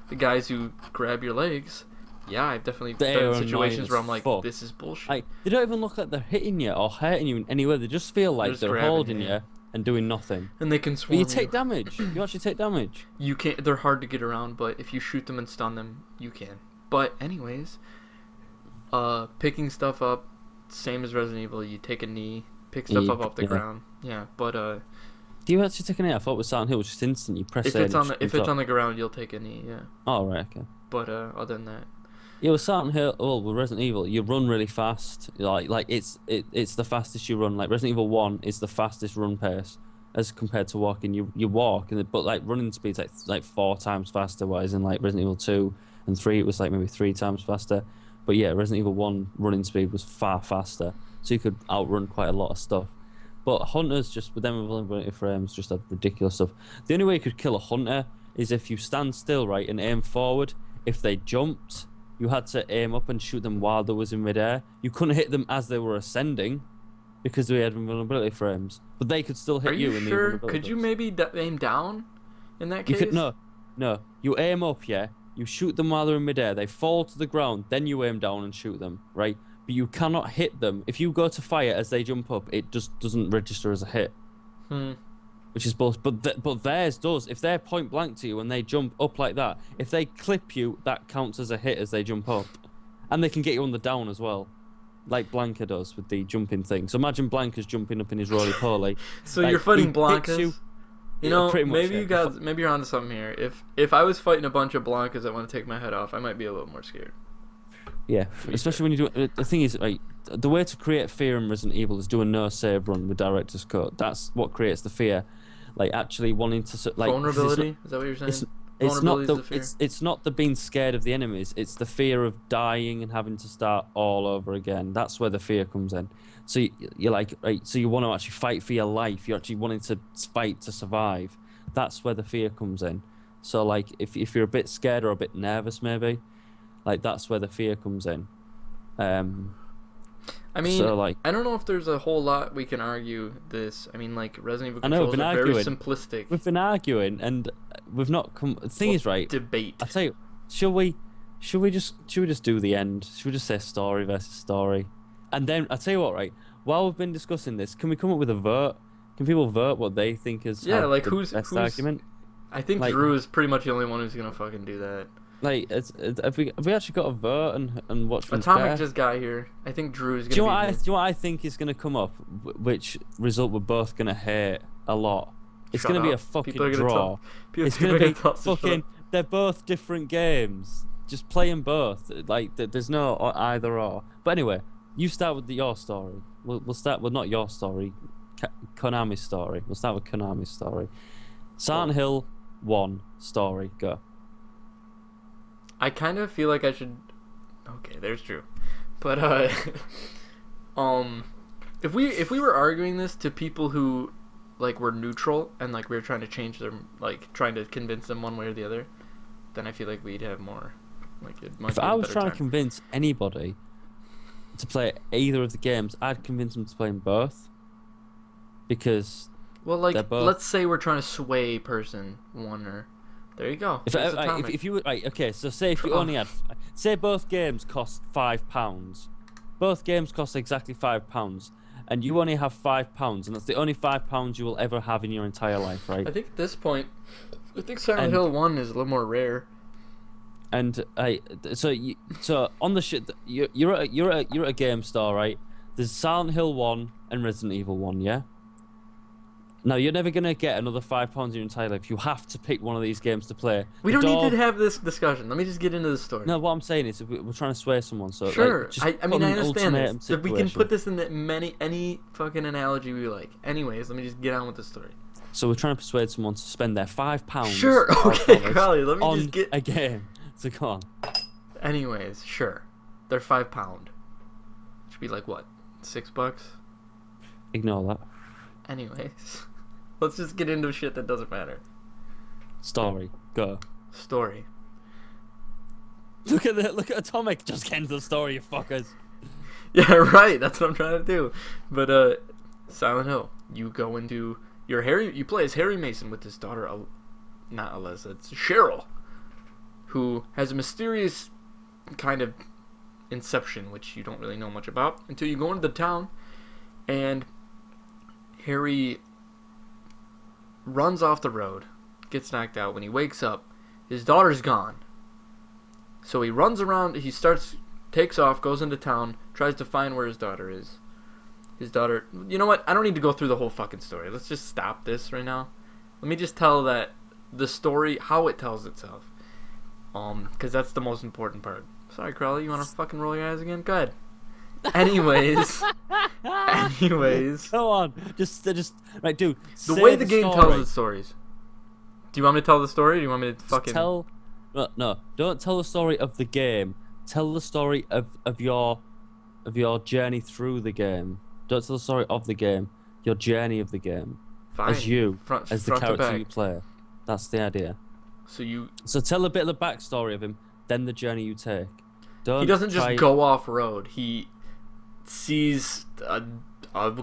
the guys who grab your legs. Yeah, I've definitely been in situations where I'm like, this is bullshit. They don't even look like they're hitting you or hurting you in any way. They just feel like they're holding you and doing nothing. And they can swarm. But you take damage. You actually take damage. You can't. They're hard to get around, but if you shoot them and stun them, you can. But anyways, picking stuff up, same as Resident Evil. You take a knee, pick stuff up off the ground. Yeah, but do you actually take a knee? I thought with Silent Hill it was just instant. You press if it's on the ground, you'll take a knee. Yeah. Oh right, okay. But other than that. Yeah, with Silent Hill, with Resident Evil, you run really fast. Like it's the fastest you run. Like Resident Evil 1 is the fastest run pace as compared to walking. You walk, but like running speed's like 4 times faster. Whereas in like Resident Evil 2 and 3, it was like maybe 3 times faster. But yeah, Resident Evil 1 running speed was far faster, so you could outrun quite a lot of stuff. But hunters, just with them infinity frames, just had ridiculous stuff. The only way you could kill a hunter is if you stand still, right, and aim forward. If they jumped, you had to aim up and shoot them while they was in midair. You couldn't hit them as they were ascending because we had invulnerability frames. But they could still hit you. Are you sure? Could you maybe aim down in that case? You could, no. You aim up, yeah. You shoot them while they're in midair. They fall to the ground. Then you aim down and shoot them, right? But you cannot hit them. If you go to fire as they jump up, it just doesn't register as a hit. Which is both, but theirs does. If they're point blank to you and they jump up like that, if they clip you, that counts as a hit as they jump up, and they can get you on the down as well, like Blanca does with the jumping thing. So imagine Blanca's jumping up in his roly poly. So like, you're fighting Blancas. You know, maybe you're onto something here. If I was fighting a bunch of Blancas that want to take my head off, I might be a little more scared. Yeah, especially when you do. The thing is, like, the way to create fear in Resident Evil is do a no save run with director's cut. That's what creates the fear. Like actually wanting to like vulnerability. Is that what you're saying? It's not the being scared of the enemies. It's the fear of dying and having to start all over again. That's where the fear comes in. So you're like, right, so you want to actually fight for your life. You're actually wanting to fight to survive. That's where the fear comes in. So like, if you're a bit scared or a bit nervous, maybe, like that's where the fear comes in. I mean, so, like, I don't know if there's a whole lot we can argue this. I mean, like, Resident Evil controls are very simplistic. We've been arguing, and we've not come... The thing is, right... Debate. I tell you, should we just do the end? Should we just say story versus story? And then, I tell you what, right? While we've been discussing this, can we come up with a vote? Can people vote what they think is like who's argument? I think like, Drew is pretty much the only one who's gonna fucking do that. Like, have we actually got a vote and watch one's Atomic better? just got here. I think Drew is gonna. Do you know what I think is gonna come up? Which result we're both gonna hate a lot. It's gonna be a fucking draw. It's gonna be fucking. They're both different games. Just play them both. Like there's no either or. But anyway, you start with your story. We'll start with not your story, Konami's story. We'll start with Konami's story. Silent Hill 1 story. Go. I kind of feel like I should. Okay, there's Drew, but if we were arguing this to people who like were neutral and like we were trying to change them, like trying to convince them one way or the other, then I feel like we'd have more. Like it might. If I was trying to convince anybody to play either of the games, I'd convince them to play them both. Because. Well, like let's say we're trying to sway person one or. There you go. If you were right, okay. So say if you only had, say both games cost £5. Both games cost exactly £5, and you only have £5, and that's the only £5 you will ever have in your entire life, right? I think at this point, I think Silent And- Hill 1 is a little more rare. And so on the shit, you're at a game store, right? There's Silent Hill 1 and Resident Evil 1, yeah. Now you're never gonna get another £5 in your entire life. You have to pick one of these games to play. We The don't need door- to have this discussion. Let me just get into the story. No, what I'm saying is we're trying to sway someone. So Sure. like, just I put mean, them I in an understand ultimatum this. We can situation. put this in any fucking analogy we like. Anyways, let me just get on with the story. So we're trying to persuade someone to spend their £5. Sure. or Okay, dollars Crowley, let me on just get... a game. So go on. Anyways, sure. They're £5. Should be like, what, $6? Ignore that. Anyways. Let's just get into shit that doesn't matter. Story. Go. Story. Look at Atomic. Just get into the story, you fuckers. Yeah, right. That's what I'm trying to do. But Silent Hill, you go into you play as Harry Mason with his daughter, not Alyssa, it's Cheryl, who has a mysterious kind of inception, which you don't really know much about until you go into the town, and Harry runs off the road, gets knocked out. When he wakes up, his daughter's gone. So he runs around, takes off, goes into town, tries to find where his daughter is. His daughter, you know what? I don't need to go through the whole fucking story. Let's just stop this right now. Let me just tell the story, how it tells itself. Because that's the most important part. Sorry, Crowley, you want to fucking roll your eyes again? Go ahead. Anyways, Go on. Just right, dude. the say way the game story. tells its stories. Do you want me to tell the story? Or do you want me to Just fucking tell. No. Don't tell the story of the game. Tell the story of your journey through the game. Don't tell the story of the game. Your journey of the game. Fine. As you, Front as the to character back. you play. That's the idea. So tell a bit of the backstory of him, then the journey you take. he doesn't just go off road. He sees a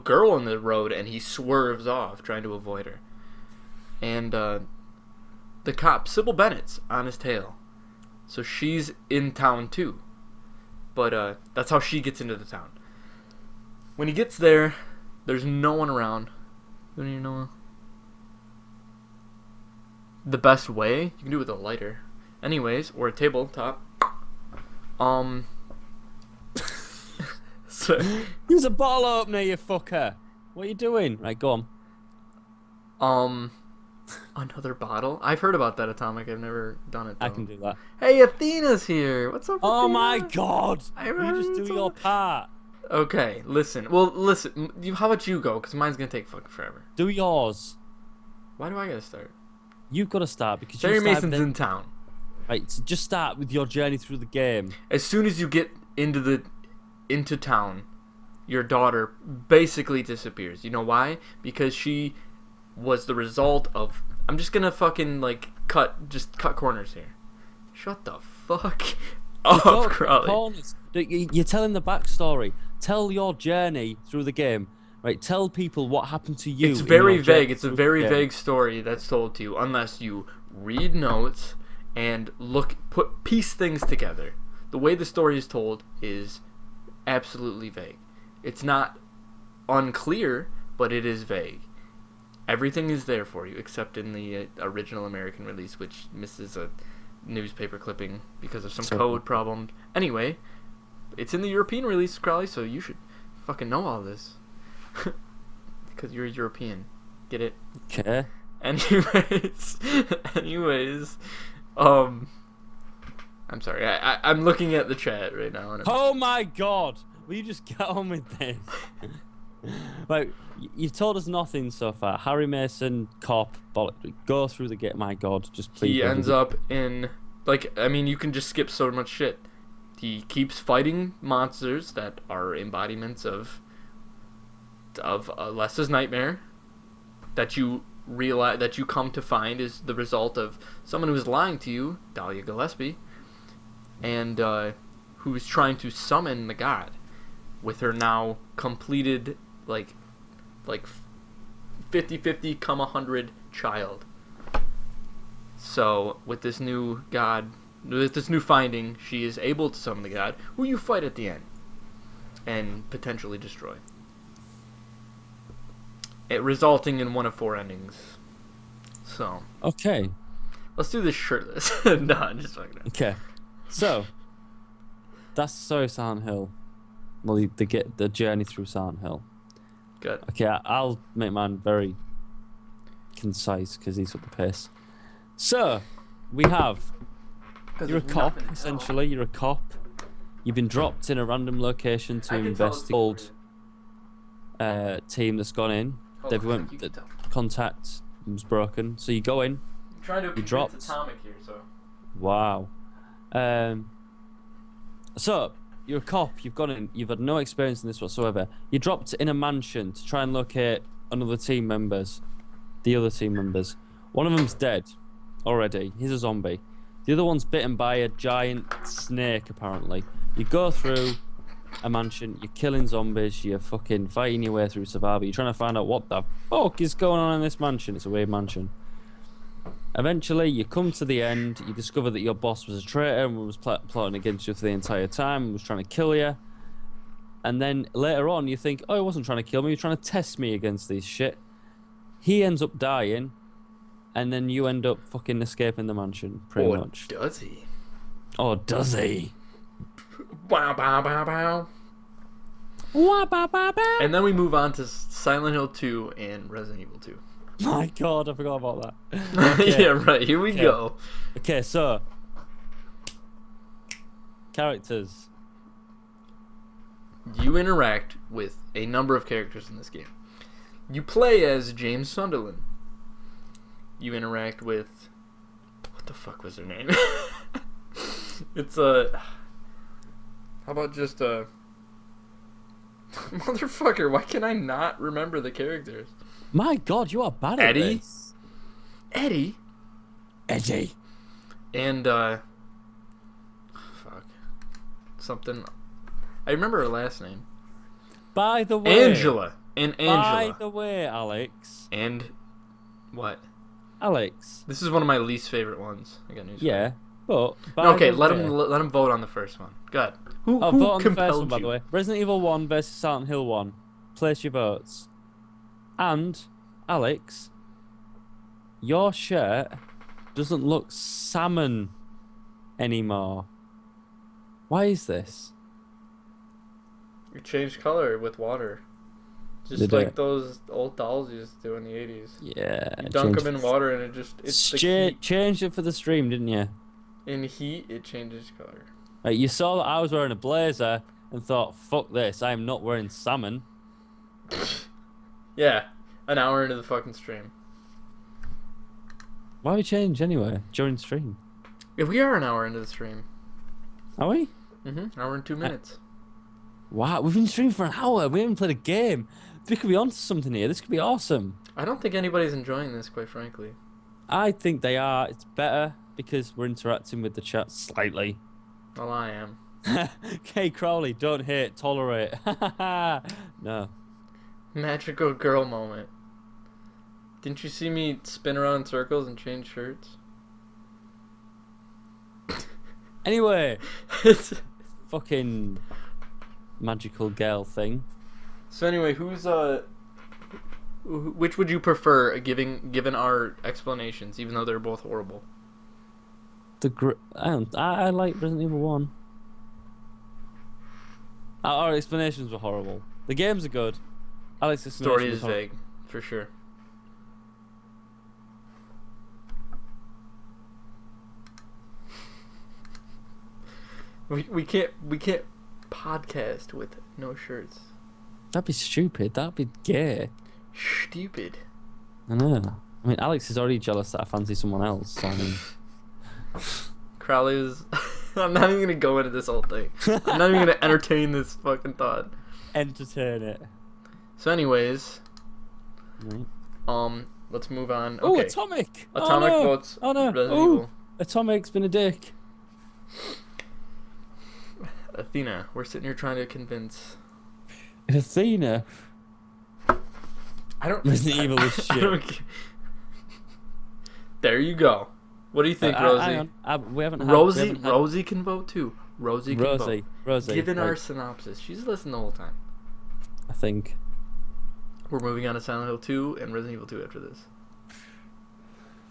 girl on the road and he swerves off, trying to avoid her. And the cop, Sybil Bennett's on his tail. So she's in town too. But that's how she gets into the town. When he gets there, there's no one around. You don't even know the best way. You can do it with a lighter. Anyways, or a tabletop. So, There's a bottle opener, you fucker. What are you doing? Right, go on. another bottle. I've heard about that, Atomic. I've never done it, though. I can do that. Hey, Athena's here. What's up, Oh Athena? my god! I You heard just do it's your all- part. Okay, listen. Well, listen. How about you go? Because mine's going to take fucking forever. Do yours. Why do I got to start? You've got to start because Jerry you started Mason's then- in town. Right, so just start with your journey through the game. As soon as you get into town, your daughter basically disappears. You know why? Because she was the result of... I'm just gonna fucking, cut corners here. Shut the fuck up, Don't Crowley. corners. You're telling the backstory. Tell your journey through the game. Right, tell people what happened to you. It's in very your journey vague. It's a through the very game. vague story that's told to you unless you read notes and piece things together. The way the story is told is absolutely vague. It's not unclear, but it is vague. Everything is there for you except in the original American release, which misses a newspaper clipping because of some So- code problem. Anyway, it's in the European release, Crowley, so you should fucking know all this. Because you're European. Get it? Okay. Anyways, I'm sorry. I'm looking at the chat right now. And Oh my god! Will you just get on with this? Right, you've told us nothing so far. Harry Mason, cop, go through the game. My god, just please. he go ends through up in you can just skip so much shit. He keeps fighting monsters that are embodiments of Alessa's nightmare. That you realize that you come to find is the result of someone who is lying to you, Dahlia Gillespie, and who's trying to summon the god with her now completed 50-50 come 100 child. So with this new finding, she is able to summon the god, who you fight at the end and potentially destroy. it resulting in one of 4 endings. So Okay. let's do this shirtless. No, I'm just fucking. Okay. So that's the story of Silent Hill. Well, they get the journey through Silent Hill. Good. Okay, I'll make mine very concise because he's at the pace. So we have. You're a cop, essentially. You're a cop. You've been dropped in a random location to investigate team that's gone in. They've went. The contact was broken, so you go in. I'm trying to dropped. Atomic here, so. Wow. So you're a cop. You've gone in. You've had no experience in this whatsoever. You're dropped in a mansion to try and locate another team members. The other team members. One of them's dead already. He's a zombie. The other one's bitten by a giant snake, apparently. You go through a mansion, you're killing zombies, you're fucking fighting your way through survival. You're trying to find out what the fuck is going on in this mansion. It's a weird mansion. Eventually, you come to the end, you discover that your boss was a traitor and was plotting against you for the entire time and was trying to kill you. And then later on, you think, oh, he wasn't trying to kill me, he was trying to test me against this shit. He ends up dying. And then you end up fucking escaping the mansion, pretty much. Does he? Oh, does he? Bow, bow, bow, bow. Wah, ba, ba, ba. And then we move on to Silent Hill 2 and Resident Evil 2. My God, I forgot about that. Okay. Yeah, right. Here we go. Okay, so characters. You interact with a number of characters in this game. You play as James Sunderland. You interact with... What the fuck was her name? It's a... How about just a... Motherfucker, why can I not remember the characters? My God, you are bad Eddie? at this. Eddie? Eddie. And, fuck. Something... I remember her last name. By the way... Angela. And Angela. By the way, Alex. And... What? Alex. This is one of my least favorite ones. I got news. Yeah, but... Okay, let him vote on the first one. Go ahead. Who vote on the first compelled one, by you? the way. Resident Evil 1 versus Silent Hill 1. Place your votes. And, Alex, your shirt doesn't look salmon anymore. Why is this? You changed color with water. Just Did like it? those old dolls used to do in the 80s. Yeah. You dunk them in water and it just... It's the heat. Changed it for the stream, didn't you? In heat, it changes color. Like, you saw that I was wearing a blazer and thought, fuck this, I am not wearing salmon. Yeah, an hour into the fucking stream. Why we change anyway during stream? Yeah, we are an hour into the stream. Are we? Mm-hmm. Hour and 2 minutes. Wow, we've been streaming for an hour. We haven't played a game. We could be onto something here. This could be awesome. I don't think anybody's enjoying this, quite frankly. I think they are. It's better because we're interacting with the chat slightly. Well, I am. Okay, Crowley, don't hate, tolerate. No. Magical girl moment. Didn't you see me spin around in circles and change shirts? Anyway, fucking magical girl thing. So anyway, which would you prefer, given our explanations, even though they're both horrible? I like Resident Evil 1. Our explanations were horrible. The games are good. Alex's Story is vague, for sure. We can't podcast with no shirts. That'd be stupid. That'd be gay. Stupid. I know. I mean, Alex is already jealous that I fancy someone else. So I mean, Crowley was... I'm not even gonna go into this whole thing. I'm not even gonna entertain this fucking thought. entertain it. So anyways, Right. let's move on. Oh, Okay. Atomic! Atomic oh, no. votes Oh no! Resident Oh, Evil. Atomic's been a dick. Athena, we're sitting here trying to convince... Athena. I don't... Resident Evil is I shit. don't... There you go. What do you think, Rosie? Hang on. We haven't had, Rosie, we haven't had... Rosie can vote too. Rosie can vote. Rosie. Given right, our synopsis, she's listening the whole time. I think. We're moving on to Silent Hill 2 and Resident Evil 2 after this.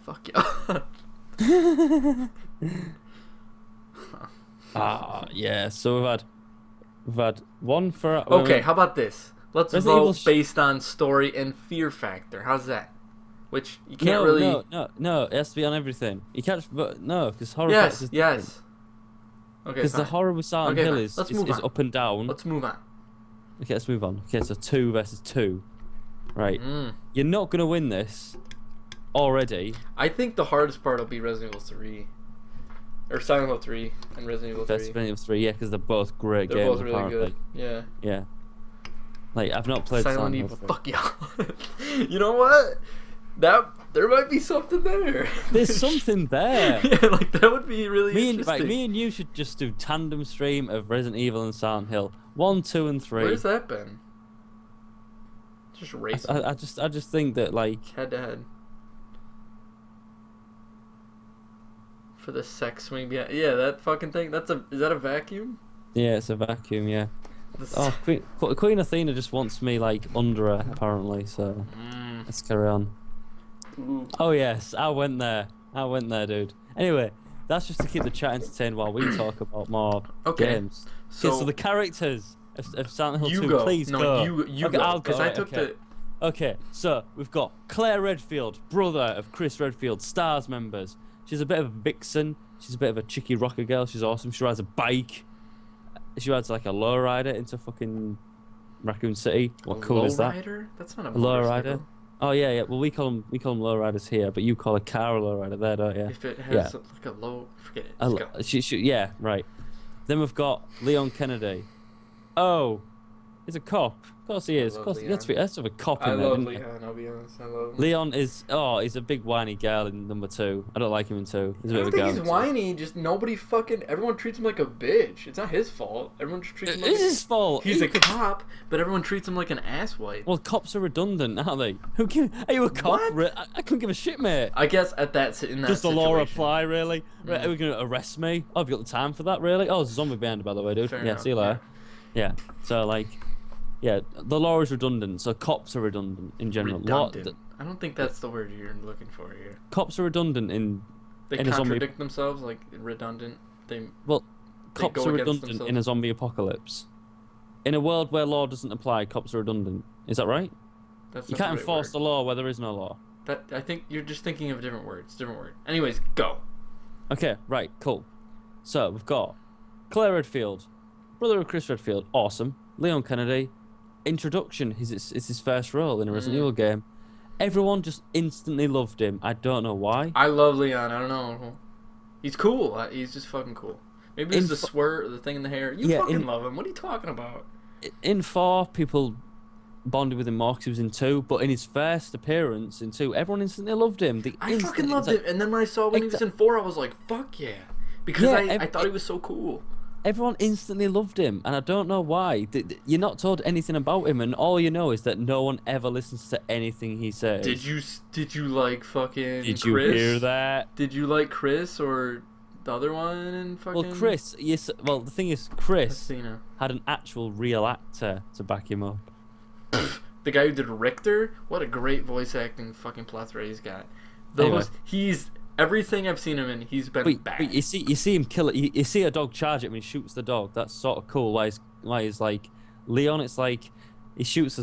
Fuck yeah. Yeah. So we've had one for. Okay, how about this? Let's Resident Evil vote based on story and fear factor. How's that? Which you can't no, really. No. It has to be on everything. You can't. But no, because horror. Yes. Okay. Because the horror with Silent Hill fine. is Let's move on. up and down. Let's move on. Okay, let's move on. Okay, so 2 versus 2. Right. You're not gonna win this already. I think the hardest part will be Resident Evil 3. Or Silent Hill 3 and Resident Evil 3. That's Resident Evil 3, yeah, because they're both great They're games. both really apparently. good. Yeah. Yeah. Like, I've not played Silent Hill Evil. 3. Fuck yeah. You know what? There might be something there. There's something there. Yeah, like that would be really interesting. Me and you should just do tandem stream of Resident Evil and Silent Hill. 1, 2, and 3. Where's that been? Just racing. I just think that, like, head to head. For the sex swing, yeah, that fucking thing. Is that a vacuum? yeah, it's a vacuum, yeah. Oh, Queen Athena just wants me, like, under her, apparently, so let's carry on. Ooh. Oh, yes, I went there, dude. Anyway, that's just to keep the chat entertained while we talk about more games. So the characters of Silent Hill 2, please go. You okay, go, I'll go. because I took the... Okay, so we've got Claire Redfield, brother of Chris Redfield, STARS members. She's a bit of a vixen. She's a bit of a cheeky rocker girl. She's awesome. She rides a bike. She rides like a lowrider into fucking Raccoon City. What cool is that? Lowrider? That's not a lowrider. Oh yeah. Well, we call them lowriders here, but you call a car a lowrider there, don't you? If it has like a low, forget it. Let's go. Yeah, right. Then we've got Leon Kennedy. Oh, he's a cop. Of course he is. Of course, let's have a cop in there. I love Leon. I'll be honest. I love him. Leon is he's a big whiny girl in number 2. I don't like him in 2. He's a bit I of a don't girl. think he's whiny. Just everyone treats him like a bitch. It's not his fault. Everyone just treats him like. It is his fault. He's a cop, but everyone treats him like an asswipe. Well, cops are redundant, aren't they? Are you a cop? I couldn't give a shit, mate. I guess in that Does the situation. law apply, really? Right, are we going to arrest me? Oh, have you got the time for that, really? Oh, there's a zombie behind, by the way, dude. Fair yeah, enough, see you later. Yeah. So, like, yeah, the law is redundant, so cops are redundant in general. Redundant. I don't think that's the word you're looking for here. Cops are redundant in They in contradict themselves, like redundant. Cops are redundant in a zombie apocalypse. In a world where law doesn't apply, cops are redundant. Is that right? That's you can't enforce the law where there is no law. I think you're just thinking of different words. Different word. Anyways, go. Okay, right, cool. So we've got Claire Redfield, brother of Chris Redfield, awesome. Leon Kennedy, introduction. It's his first role in a Resident Evil game. Everyone just instantly loved him. I don't know why. I love Leon. I don't know. He's cool. He's just fucking cool. Maybe it's the thing in the hair. You fucking love him. What are you talking about? In 4, people bonded with him more because he was in 2, but in his first appearance in 2, everyone instantly loved him. I fucking loved him. And then when I saw when he was in 4, I was like, fuck yeah. Because I thought he was so cool. Everyone instantly loved him, and I don't know why. You're not told anything about him, and all you know is that no one ever listens to anything he says. Did you like fucking Did Chris? you hear that? Did you like Chris or the other one and fucking... Well, Chris, yes. Well, the thing is, Chris Athena had an actual real actor to back him up. The guy who did Richter? What a great voice acting fucking plethora he's got. He's... Everything I've seen him in, he's been bad. But you see him kill it. You see a dog charge it when he shoots the dog. That's sort of cool. Why he's like Leon. It's like he shoots a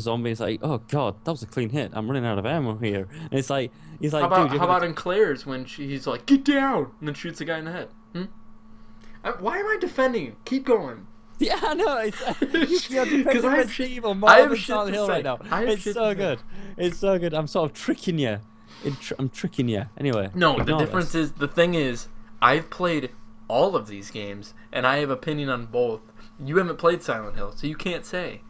zombie. It's like, oh god, that was a clean hit. I'm running out of ammo here. And he's like, how about in Claire's when he's like, get down, and then shoots a guy in the head. Why am I defending you? Keep going. Yeah, I know. Because I have shit evil more than Silent Hill right now. It's so good. It's so good. I'm sort of tricking you. I'm tricking you. Anyway. No, the difference is, the thing is, I've played all of these games, and I have opinion on both. You haven't played Silent Hill, so you can't say.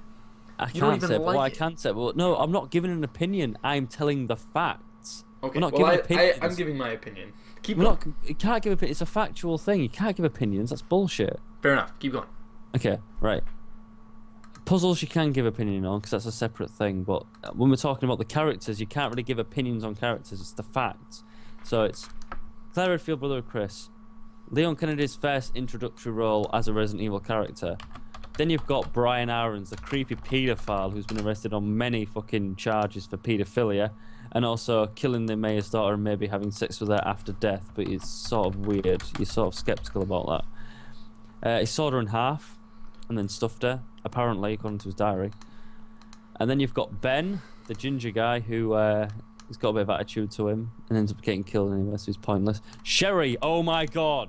I can't say, but what I can say, well, no, I'm not giving an opinion. I'm telling the facts. Okay, I'm giving my opinion. You can't give opinions. It's a factual thing. You can't give opinions. That's bullshit. Fair enough. Keep going. Okay, right. Puzzles you can give opinion on because that's a separate thing, but when we're talking about the characters, you can't really give opinions on characters. It's the facts. So it's Claire Redfield, brother of Chris, Leon Kennedy's first introductory role as a Resident Evil character, Then you've got Brian Irons, the creepy paedophile who's been arrested on many fucking charges for paedophilia and also killing the mayor's daughter and maybe having sex with her after death, but it's sort of weird. You're sort of skeptical about that. He sawed her in half and then stuffed her, apparently, according to his diary. And then you've got Ben, the ginger guy who he's got a bit of attitude to him and ends up getting killed anyway, so he's pointless. Sherry, oh my god.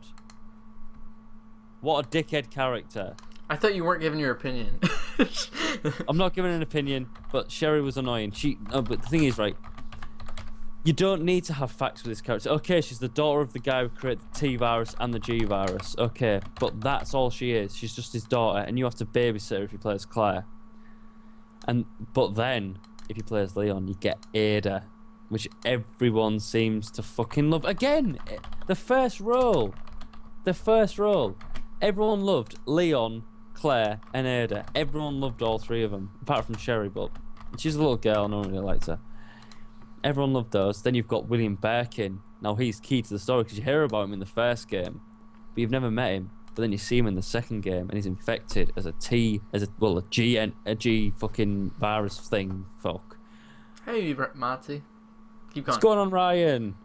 What a dickhead character. I thought you weren't giving your opinion. I'm not giving an opinion, but Sherry was annoying. But the thing is, right, you don't need to have facts with this character. Okay, she's the daughter of the guy who created the T virus and the G virus. Okay, but that's all she is. She's just his daughter, and you have to babysit her if you play as Claire. But then, if you play as Leon, you get Ada, which everyone seems to fucking love. Again, the first role. Everyone loved Leon, Claire, and Ada. Everyone loved all three of them, apart from Sherry, but she's a little girl, no one really liked her. Everyone loved those. Then you've got William Birkin. Now he's key to the story because you hear about him in the first game, but you've never met him. But then you see him in the second game, and he's infected as a G fucking virus thing. Fuck. Hey, Matty. Keep going. What's going on, Ryan?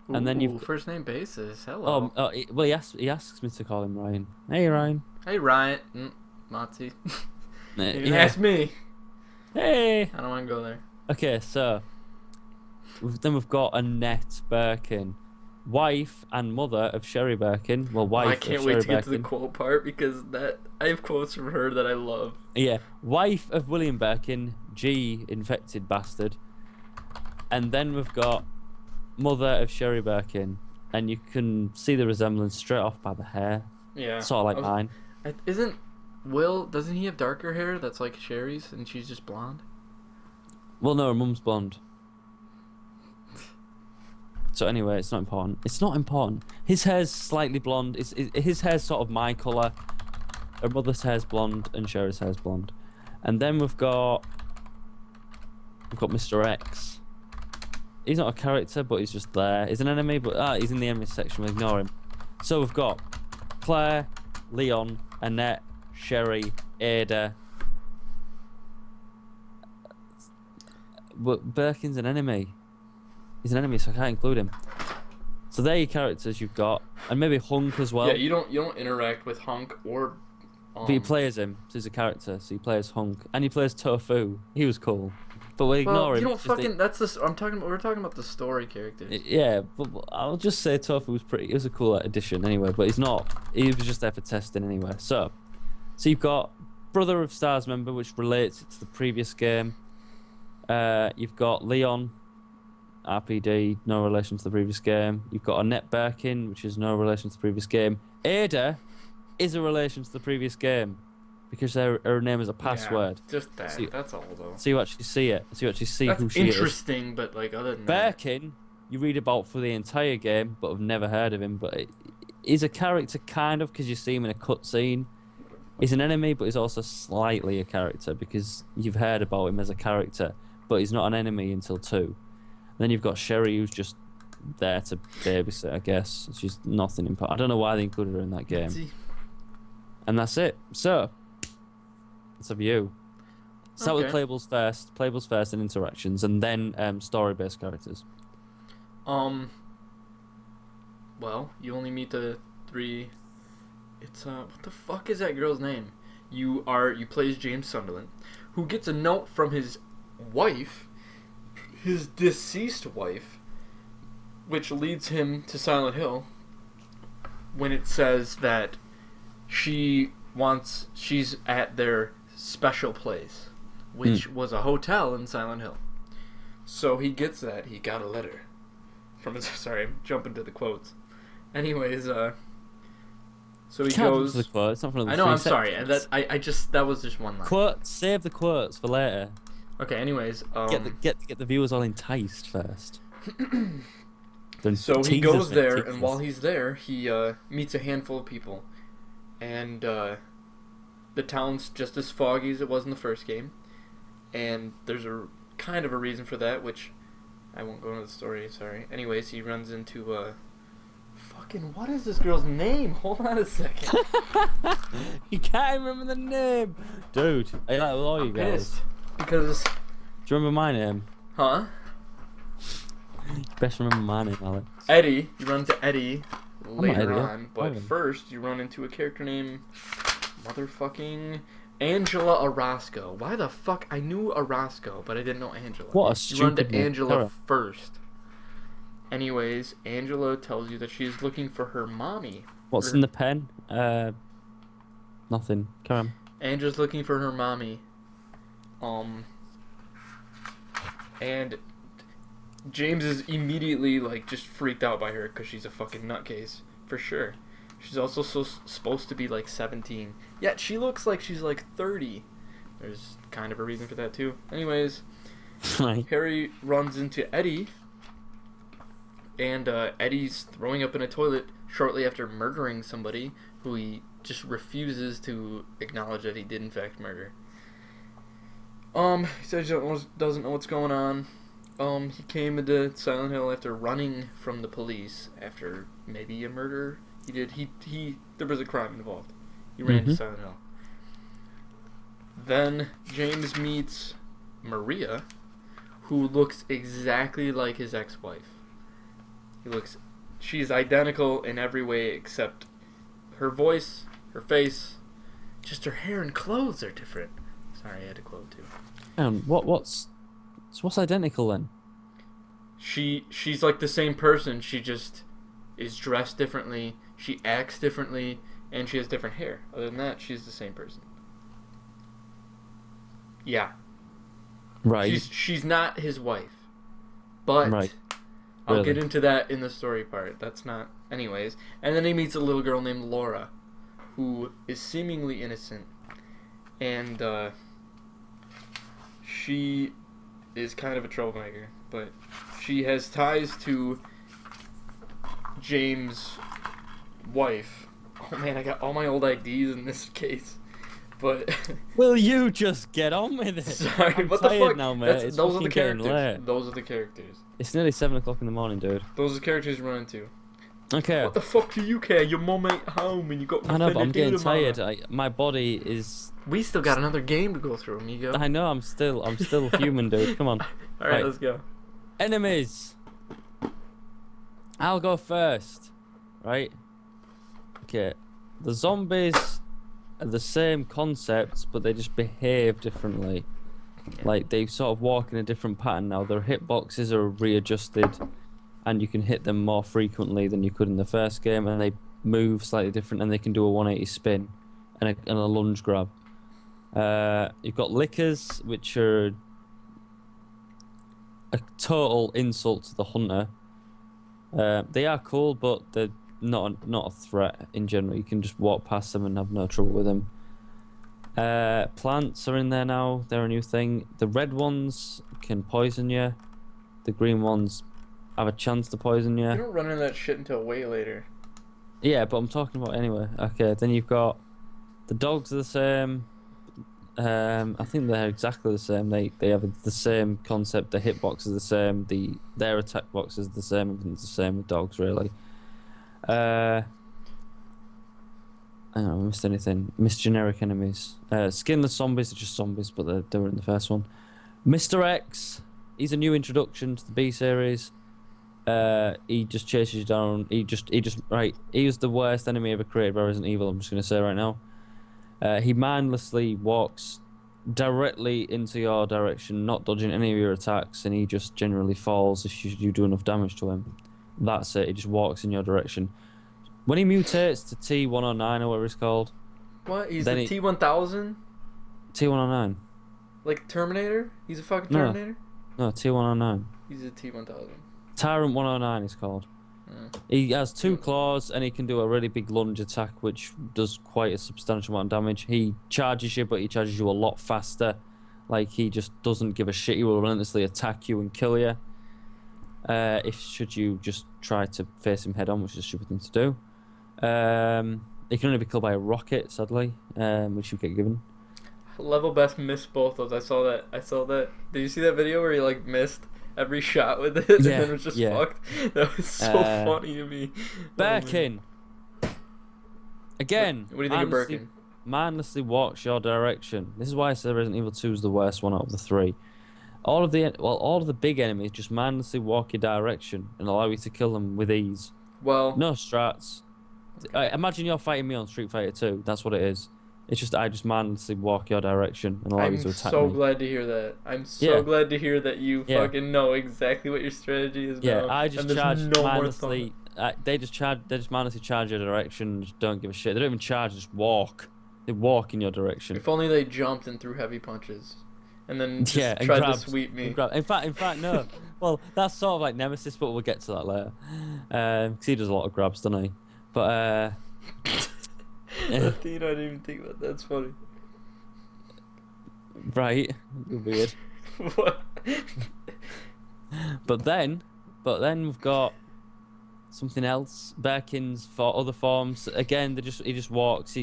Ooh, and then you've first name basis. Hello. Well, he asks me to call him Ryan. Hey, Ryan. Hey, Ryan. Matty. You Yeah. ask me. Hey. I don't want to go there. Okay, so we've got Annette Birkin, wife and mother of Sherry Birkin. Well, wife. I can't of wait Sherry to get to the Birkin. quote part because I have quotes from her that I love. Yeah, wife of William Birkin, G infected bastard, and then we've got mother of Sherry Birkin, and you can see the resemblance straight off by the hair. Yeah. Sort of like mine. Doesn't he have darker hair that's like Sherry's and she's just blonde? Well, no, her mum's blonde. So anyway, it's not important. It's not important. His hair's slightly blonde. His hair's sort of my colour. Her mother's hair's blonde and Sherry's hair's blonde. And then we've got Mr. X. He's not a character, but he's just there. He's an enemy, but he's in the enemy section. We'll ignore him. So we've got Claire, Leon, Annette, Sherry, Ada. But Birkin's an enemy. He's an enemy, so I can't include him. So they're your characters you've got, and maybe Hunk as well. Yeah, you don't interact with Hunk or. But he plays him, so he's a character. So he plays Hunk, and he plays Tofu. He was cool, but we ignore him. You don't fucking. That's the. I'm talking. We're talking about the story characters. Yeah, but I'll just say Tofu was pretty. It was a cool addition anyway. But he's not. He was just there for testing anyway. So you've got Brother of Stars member, which relates to the previous game. You've got Leon, RPD, no relation to the previous game. You've got Annette Birkin, which is no relation to the previous game. Ada is a relation to the previous game because her name is a password. Yeah, just that. That's all, though. So you actually see it. So you actually see That's who she is. interesting, but like other than that. Birkin, you read about for the entire game, but have never heard of him. But he's a character kind of because you see him in a cutscene. He's an enemy, but he's also slightly a character because you've heard about him as a character, but he's not an enemy until 2. And then you've got Sherry, who's just there to babysit, I guess. She's nothing important. I don't know why they included her in that game. And that's it. So, it's a view. Start with playables first, and interactions, and then story-based characters. Well, you only meet the 3. It's what the fuck is that girl's name? You play as James Sunderland, who gets a note from his wife, his deceased wife, which leads him to Silent Hill. When it says that she's at their special place, which was a hotel in Silent Hill. So he gets that. He got a letter from his. Sorry, I'm jumping to the quotes. Anyways, so he goes. The quote. It's not one of the I know. three I'm sorry. sections. That was just one line. Quote. Save the quotes for later. Okay. Anyways, Get the viewers all enticed first. So he goes there, and while he's there, he meets a handful of people, and the town's just as foggy as it was in the first game, and there's a kind of a reason for that, which I won't go into the story. Sorry. Anyways, he runs into Fucking, what is this girl's name? Hold on a second. You can't remember the name, dude. I like with all you guys. Pissed. Because, Do you remember my name? huh? You best remember my name, Alex. Eddie. You run into Eddie not later Eddie. on, but Ivan. first you run into a character named motherfucking Angela Orozco. Why the fuck? I knew Orozco, but I didn't know Angela. What a You run stupid to name. Angela Sarah. first. Anyways, Angela tells you that she's looking for her mommy. What's in the pen? Nothing. Carry on. Angela's looking for her mommy. And James is immediately like just freaked out by her because she's a fucking nutcase for sure. She's also supposed to be like 17, yet she looks like she's like 30. There's kind of a reason for that too. Anyways, Right. Harry runs into Eddie, and Eddie's throwing up in a toilet shortly after murdering somebody who he just refuses to acknowledge that he did in fact murder. He says he doesn't know what's going on. He came into Silent Hill after running from the police after maybe a murder. There was a crime involved. He ran to Silent Hill. Then James meets Maria, who looks exactly like his ex-wife. She's identical in every way except her voice, her face, just her hair and clothes are different. Sorry, I had to quote too. What's identical then? She's like the same person. She just is dressed differently. She acts differently, and she has different hair. Other than that, she's the same person. Yeah, Right. she's not his wife, but Right. I'll Really? get into that in the story part. That's not, anyways. And then he meets a little girl named Laura, who is seemingly innocent, and she is kind of a troublemaker, but she has ties to James' wife. Oh man, I got all my old IDs in this case. But Will you just get on with it? sorry, I'm what the tired fuck? now, mate. It's those are the fucking getting characters. late. Those are the characters. It's nearly 7 o'clock in the morning, dude. Those are the characters you run into. Okay. What the fuck do you care? Your mum ain't home and you got I know, but I'm nothing to do getting tomorrow. tired. My body is. We still got another game to go through, amigo. I know. I'm still human, dude. Come on. All right, Right. let's go. Enemies. I'll go first. Right. Okay. The zombies are the same concepts, but they just behave differently. Yeah. Like they sort of walk in a different pattern now. Their hitboxes are readjusted, and you can hit them more frequently than you could in the first game, and they move slightly different, and they can do a 180 spin and a lunge grab. You've got lickers, which are a total insult to the hunter. They are cool, but they're not a threat in general. You can just walk past them and have no trouble with them. Plants are in there now. They're a new thing. The red ones can poison you. The green ones have a chance to poison you. You don't run into that shit until way later. Yeah, but I'm talking about anyway. Okay, then you've got the dogs are the same. I think they're exactly the same. They have the same concept. The hitbox is the same. Their attack box is the same. Everything's the same with dogs, really. I don't know, I missed anything. Missed generic enemies. Skinless zombies are just zombies, but they were in the first one. Mr. X, he's a new introduction to the B series. He just chases you down. He was the worst enemy ever created by Resident Evil, I'm just going to say right now. He mindlessly walks directly into your direction, not dodging any of your attacks, and he just generally falls if you do enough damage to him. That's it, he just walks in your direction. When he mutates to T109 or whatever it's called. What? He's Then the T-1000? T109. Like Terminator? He's a fucking No. Terminator? No, T109. He's a T-1000. Tyrant 109 is called. He has 2 claws and he can do a really big lunge attack which does quite a substantial amount of damage. He charges you, but he charges you a lot faster. Like, he just doesn't give a shit. He will relentlessly attack you and kill you. Should you just try to face him head on, which is a stupid thing to do. He can only be killed by a rocket, sadly, which you get given. Level best missed both those. I saw that. Did you see that video where he like missed every shot with it, and Yeah, then it was just yeah. fucked. That was so funny to me. Oh, man. Birkin. Again. What do you think of mindlessly- Birkin? Mindlessly walks your direction. This is why I say Resident Evil 2 is the worst one out of the three. All of the big enemies just mindlessly walk your direction and allow you to kill them with ease. Well, No strats. Imagine you're fighting me on Street Fighter 2. That's what it is. It's just I just mindlessly walk your direction and allow you I'm to attack so me. glad to hear that. I'm so Yeah. glad to hear that you Yeah. fucking know exactly what your strategy is Yeah, now. I just and there's charge no more mindlessly. They just mindlessly charge your direction. Just don't give a shit. They don't even charge. Just walk. They walk in your direction. If only they jumped and threw heavy punches, and then just Yeah, and tried grabbed, to sweep me. In fact, no. Well, that's sort of like Nemesis, but we'll get to that later. 'Cause he does a lot of grabs, doesn't he? But That thing I didn't even think about. That's funny. right, weird. What? But then we've got something else. Birkin's for other forms. Again, he just walks.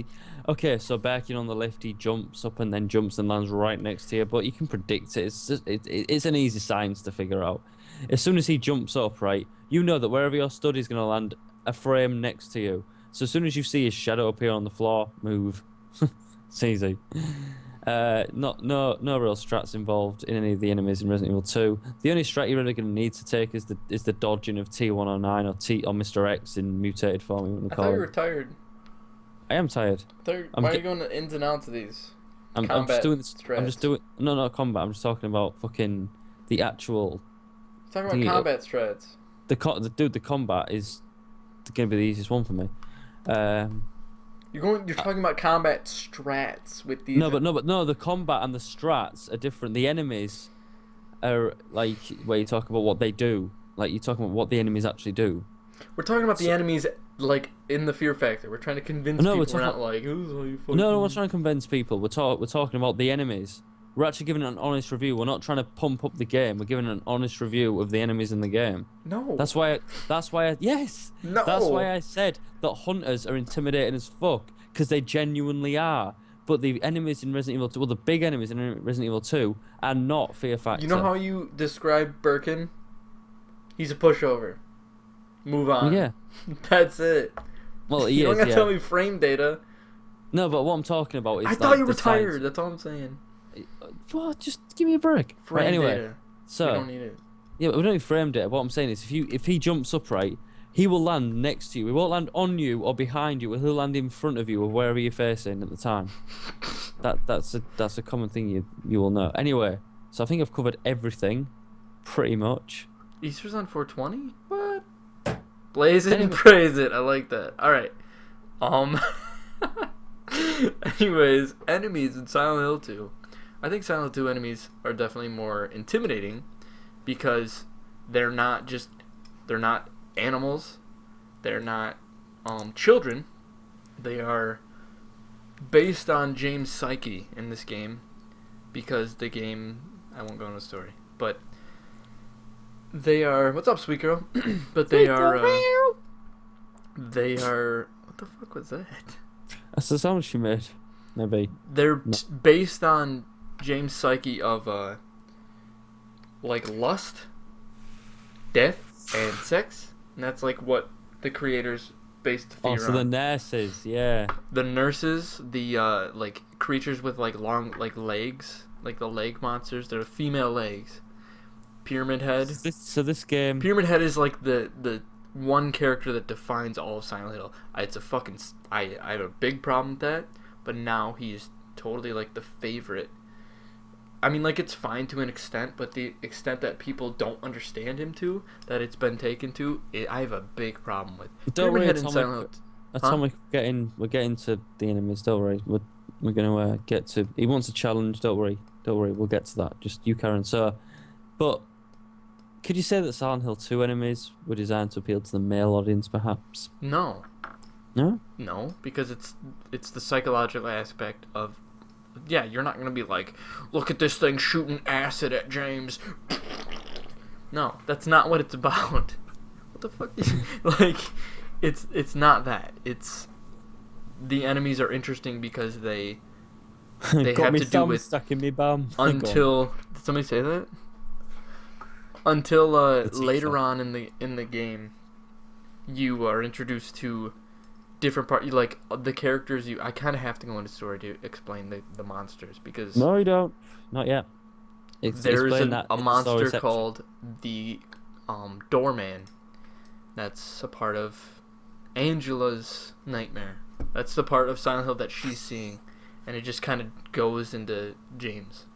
Okay, so Birkin on the lift, he jumps up and then jumps and lands right next to you. But you can predict it. It's an easy science to figure out. As soon as he jumps up, right, you know that wherever you're stood, he's gonna land a frame next to you. So as soon as you see his shadow appear on the floor, move. It's easy. No real strats involved in any of the enemies in Resident Evil 2. The only strat you're really going to need to take is the dodging of T109 or Mr. X in mutated form. You want to I call thought you it. were tired. I am tired. Why are you going to ins and outs of these? I'm Combat just doing this. I'm strats. just doing no combat. I'm just talking about fucking the actual Talking thingy- about combat strats. the combat is going to be the easiest one for me. You're talking about combat strats with these. No, the combat and the strats are different. The enemies are like where you talk about what they do. Like you're talking about what the enemies actually do. We're talking about the enemies like in the Fear Factor. We're trying to convince No, people. we're We're talking- not like who's all you fucking. No, we're trying to convince people. We're talking about the enemies. We're actually giving an honest review. We're not trying to pump up the game. We're giving an honest review of the enemies in the game. No. That's why. Yes. No. That's why I said that hunters are intimidating as fuck because they genuinely are. But the enemies in Resident Evil 2, well, the big enemies in Resident Evil 2, are not Fear Factor. You know how you describe Birkin? He's a pushover. Move on. Yeah. That's it. Well, he You don't is. gotta Yeah. tell me frame data. No, but what I'm talking about is. I like, thought you the were tired. science- That's all I'm saying. Well, just give me a break. Frame Right, anyway, data. so We don't need it. yeah, but we don't need frame data. What I'm saying is, if he jumps up right, he will land next to you. He won't land on you or behind you. He'll land in front of you or wherever you're facing at the time. That's a common thing you will know. Anyway, so I think I've covered everything, pretty much. Easter's on 420? What? Blaze it and Anyway. praise it. I like that. Alright. Anyways, enemies in Silent Hill 2. I think Silent Hill 2 enemies are definitely more intimidating because they're not animals. They're not children. They are based on James' psyche in this game because the game, I won't go into the story, but they are, what's up, sweet girl? But they are what the fuck was that? That's the sound she made. Maybe. They're based on James' psyche of like lust, death, and sex, and that's like what the creators based the fear Oh, so the on. nurses, yeah. The nurses, the like creatures with like long like legs, like the leg monsters. They're female legs. Pyramid Head. So this game. Pyramid Head is like the one character that defines all of Silent Hill. It's a fucking. I have a big problem with that, but now he's totally like the favorite. I mean, like, it's fine to an extent, but the extent that people don't understand him to, that it's been taken to, I have a big problem with. Don't worry, Pyramid Head in Atomic. Silent Hill. Atomic, we're getting to the enemies. Don't worry, we're gonna get to. He wants a challenge. Don't worry, we'll get to that. Just you, Karen. So, but could you say that Silent Hill 2 enemies were designed to appeal to the male audience, perhaps? No, No. because it's the psychological aspect of. Yeah, you're not gonna be like, look at this thing shooting acid at James. No, that's not what it's about. What the fuck? Like, it's not that. It's the enemies are interesting because they Got have me to do thumb with stuck in me bum. Go on. until. Did somebody say that? Until The later teacher. on in the game, you are introduced to different part. Like the characters. I kind of have to go into story to explain the monsters because No, you don't. Not yet. there's Explain that a in the story monster section. called the doorman. That's a part of Angela's nightmare. That's the part of Silent Hill that she's seeing, and it just kind of goes into James.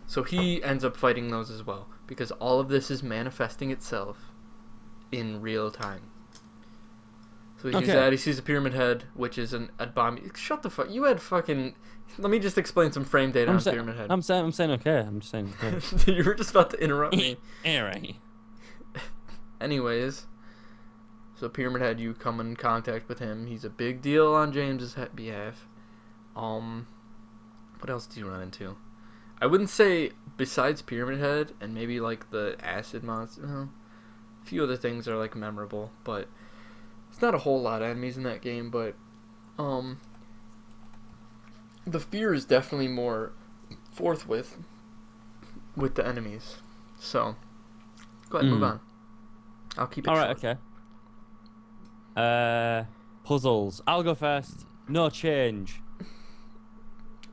So he ends up fighting those as well because all of this is manifesting itself in real time. So he sees Okay. that. He sees a pyramid head, which is an abomination. Shut the fuck. You had fucking. Let me just explain some frame data on pyramid head. I'm saying okay. I'm just saying okay. You were just about to interrupt me. Alright. Anyways, so Pyramid Head, you come in contact with him. He's a big deal on James's behalf. What else do you run into? I wouldn't say besides Pyramid Head and maybe like the acid monster. Well, a few other things are like memorable, but it's not a whole lot of enemies in that game. But the fear is definitely more forthwith with the enemies. So go ahead, move on. I'll keep it Alright, short. okay. Puzzles. I'll go first. No change.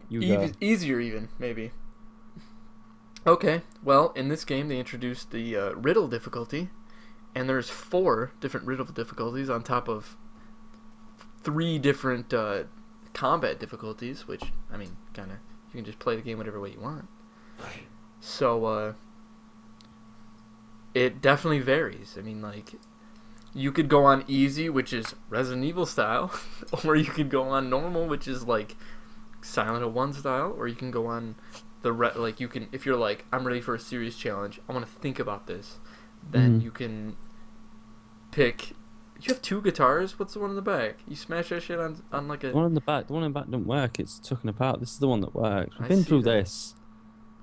You go. Easier even, maybe. Okay, well, in this game they introduced the riddle difficulty, and there's 4 different riddle difficulties on top of 3 different combat difficulties, which, I mean, kind of, you can just play the game whatever way you want. So, it definitely varies. I mean, like, you could go on easy, which is Resident Evil style, or you could go on normal, which is like Silent Hill 1 style, or you can go on like you can, if you're like, I'm ready for a serious challenge, I want to think about this, then you can pick. You have 2 guitars. What's the one in the back? You smash that shit on like a. The one in the back didn't work. It's taken apart. This is the one that works. We've I been see through that. this.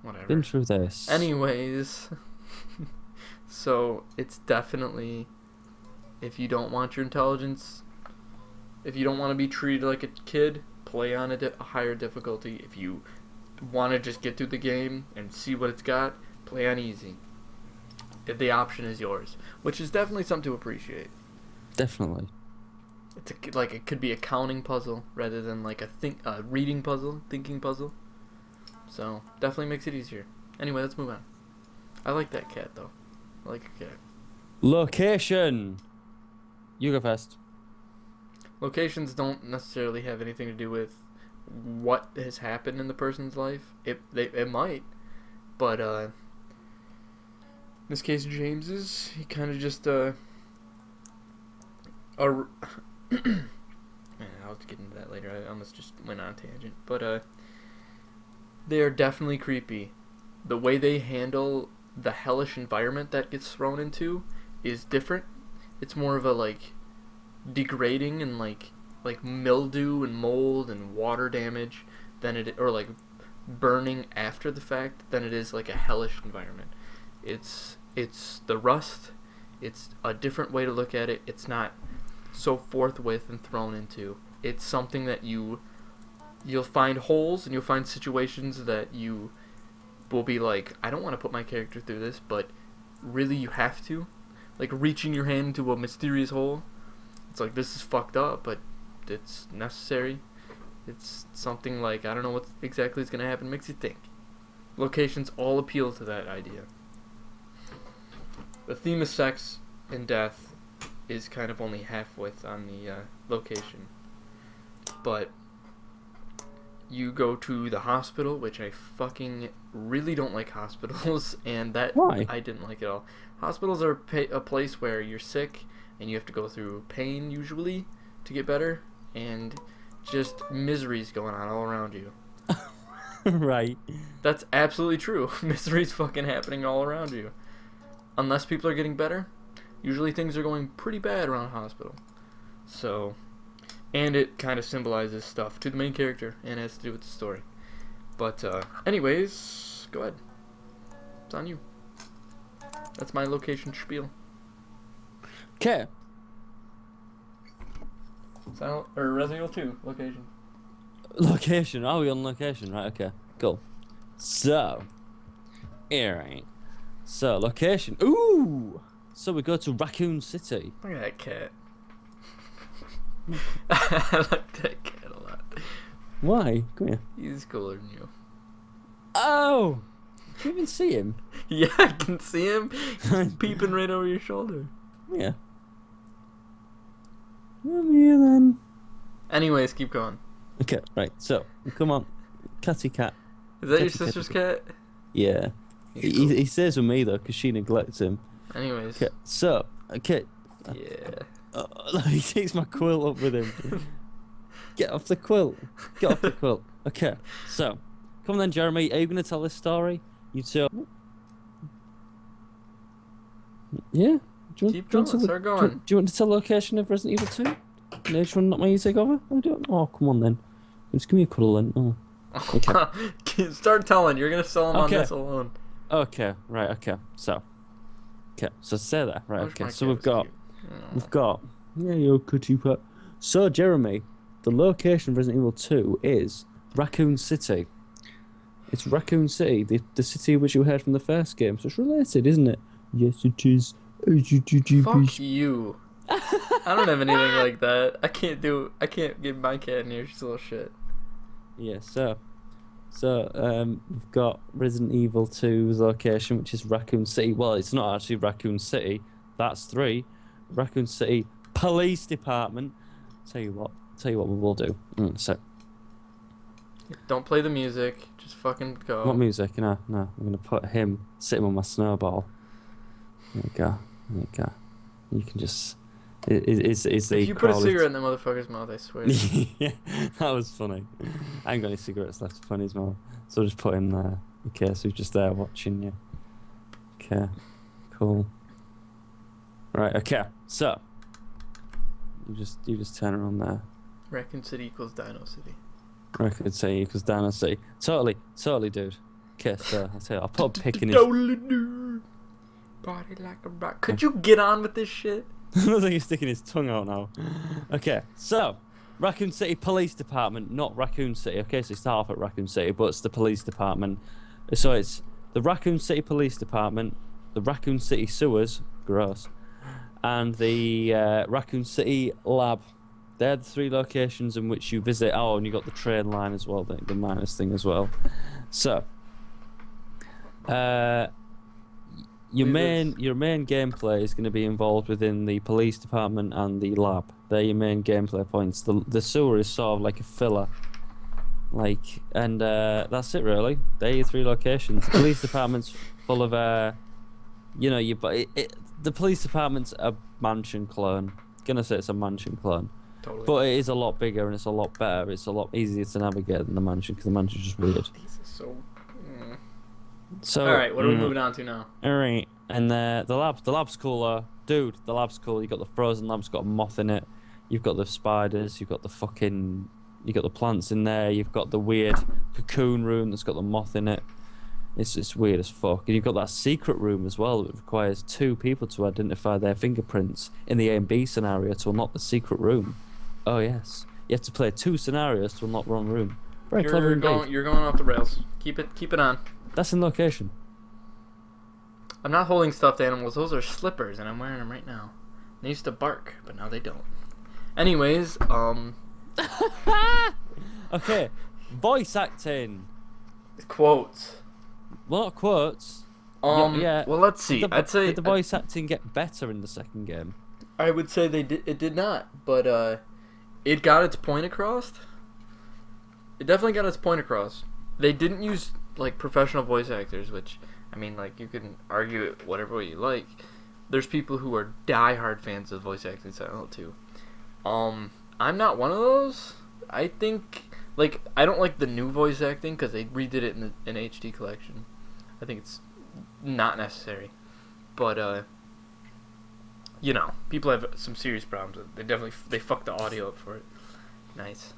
Whatever. Been through this. Anyways, so it's definitely, if you don't want your intelligence, if you don't want to be treated like a kid, play on a higher difficulty. If you want to just get through the game and see what it's got, play on easy. The option is yours, which is definitely something to appreciate. Definitely. It's like it could be a counting puzzle rather than like a reading puzzle, thinking puzzle. So definitely makes it easier. Anyway, let's move on. I like that cat though. I like a cat. Location. You go first. Locations don't necessarily have anything to do with what has happened in the person's life. It might, but in this case, James's, he kind of just Man, I'll get into that later. I almost just went on a tangent, but they are definitely creepy. The way they handle the hellish environment that gets thrown into is different. It's more of a like degrading and like mildew and mold and water damage than it, or like burning after the fact, than it is like a hellish environment. It's the rust. It's a different way to look at it. It's not so forthwith and thrown into. It's something that you'll find holes and you'll find situations that you will be like, I don't want to put my character through this, but really you have to. Like reaching your hand into a mysterious hole. It's like, this is fucked up, but it's necessary. It's something like, I don't know what exactly is going to happen. It makes you think. Locations all appeal to that idea. The theme of sex and death is kind of only half-width on the location. But you go to the hospital, which I fucking really don't like hospitals, and that Why? I didn't like at all. Hospitals are a place where you're sick and you have to go through pain usually to get better, and just misery's going on all around you. Right. That's absolutely true. Misery's fucking happening all around you. Unless people are getting better, usually things are going pretty bad around a hospital. So, and it kind of symbolizes stuff to the main character and has to do with the story. But anyways, go ahead. It's on you. That's my location spiel. Okay. Resident Evil 2 location. Location. Are we on location? Right. Okay. Cool. So, alright. So, location. Ooh! So we go to Raccoon City. Look at that cat. I like that cat a lot. Why? Come here. He's cooler than you. Oh! Can you even see him? Yeah, I can see him. He's peeping right over your shoulder. Yeah. Come here then. Anyways, keep going. Okay, right. So, come on. Catty cat. Is that your Catty, sister's catty. cat? Yeah. He's cool. He stays with me though, because she neglects him. Anyways. Okay, so, okay. Yeah. He takes my quilt up with him. Get off the quilt. Get off the quilt. Okay, so, come on then, Jeremy. Are you going to tell this story? You two. Yeah? Keep going, start going. Do you want to tell the location of Resident Evil 2? No, do you want to knock my music over? I don't. Oh, come on then. Just give me a cuddle then. Oh. Okay. Start telling. You're gonna sell him on this alone. Okay, right, okay. So say that. Right, okay. So we've got yeah, you're cutty pet. So Jeremy, the location of Resident Evil 2 is Raccoon City. It's Raccoon City, the city which you heard from the first game. So it's related, isn't it? Yes, it is. Fuck you. I don't have anything like that. I can't get my cat near your little shit. Yeah, so we've got Resident Evil 2's location, which is Raccoon City. Well, it's not actually Raccoon City. That's 3. Raccoon City Police Department. Tell you what we will do. So, don't play the music. Just fucking go. what music? No. I'm gonna put him sitting on my snowball. There you go. You can just. Is the if you put a cigarette in the motherfucker's mouth, I swear. Yeah, that was funny. I ain't got any cigarettes left to put in his mouth, so I'll just put him there. Okay, so he's just there watching you. Okay, cool. Right, okay, so you just turn around there. Raccoon City equals Dino City. Raccoon City equals Dino City. Totally, dude. Okay, so I'll tell you, I'll put a pick in his. Totally, dude. Body like a rock. Could you get on with this shit? Looks like he's sticking his tongue out now. Okay, so Raccoon City Police Department, not Raccoon City. Okay, so you start off at Raccoon City, but it's the police department. So it's the Raccoon City Police Department, the Raccoon City Sewers, gross, and the Raccoon City Lab. They're the 3 locations in which you visit. Oh, and you got the train line as well, the minus thing as well. So, your main gameplay is going to be involved within the police department and the lab. They're your main gameplay points. The sewer is sort of like a filler, and that's it really. They're your 3 locations. The police department's full of the police department's a mansion clone. Gonna say it's a mansion clone, totally. But it is a lot bigger and it's a lot better. It's a lot easier to navigate than the mansion because the mansion's just weird. These are so. So, all right, what are we moving on to now? All right, and the lab's cooler, dude. The lab's cool. You got the frozen lab's got a moth in it. You've got the spiders. You've got the plants in there. You've got the weird cocoon room that's got the moth in it. It's weird as fuck. And you've got that secret room as well that requires 2 people to identify their fingerprints in the A and B scenario to unlock the secret room. Oh yes, you have to play 2 scenarios to unlock one room. Very clever indeed. You're going off the rails. Keep it on. That's in location. I'm not holding stuffed animals. Those are slippers, and I'm wearing them right now. They used to bark, but now they don't. Anyways, Okay, voice acting. Quotes. Well, not quotes. Yeah. Well, let's see. Did the voice acting get better in the second game? I would say it did not, but it got its point across. It definitely got its point across. They didn't use professional voice actors, which I mean, you can argue it whatever way you like. There's people who are diehard fans of voice acting Silent Hill 2. I'm not one of those. I think I don't like the new voice acting because they redid it in an HD collection. I think it's not necessary, but people have some serious problems with it. They fucked the audio up for it. Nice,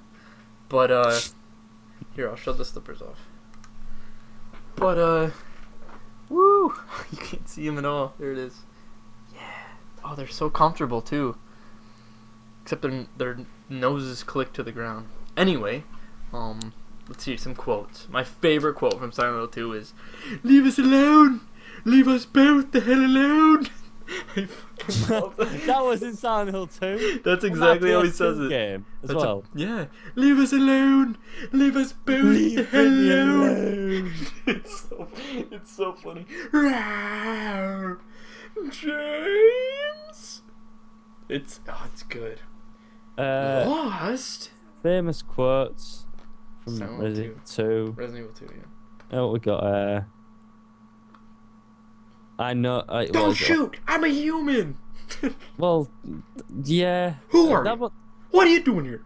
but here, I'll shut the slippers off. But woo! You can't see them at all. There it is. Yeah. Oh, they're so comfortable too. Except their noses click to the ground. Anyway, let's see some quotes. My favorite quote from Silent Hill 2 is, "Leave us alone! Leave us both the hell alone. I fucking love that. That was in Silent Hill 2. That's exactly how he PS2 says it. Game as That's well. Yeah. Leave us alone. Leave us both the hell me alone. It's so funny. Rawr. James. It's good. Lost. Famous quotes from Silent Resident Evil 2. Resident Evil 2, yeah. Oh, we got. I know. Don't shoot! I'm a human! Well, yeah. Who are that you? one, What are you doing here?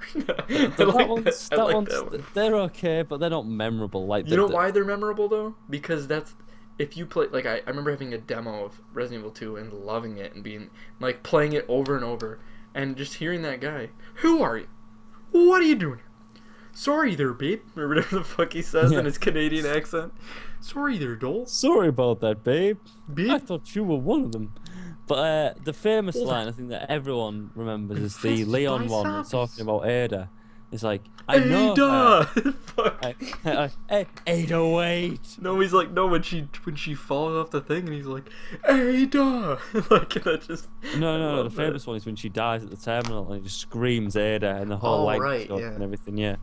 they're okay, but they're not memorable. Like You know why they're memorable though? Because that's if you play like I remember having a demo of Resident Evil 2 and loving it and being like playing it over and over and just hearing that guy. Who are you? What are you doing here? Sorry there, babe, or whatever the fuck he says in his Canadian accent. Sorry there, doll. Sorry about that, babe. Babe? I thought you were one of them. But the famous Hold line, I think that everyone remembers, is the Infested Leon by one zombies. talking about Ada. It's like, I know her. Fuck. Hey, Ada, wait. No, he's like, no, when she falls off the thing and he's like, Ada! Like, that just... No, the famous one is when she dies at the terminal and he just screams Ada and the whole light right, goes up yeah. and everything, yeah.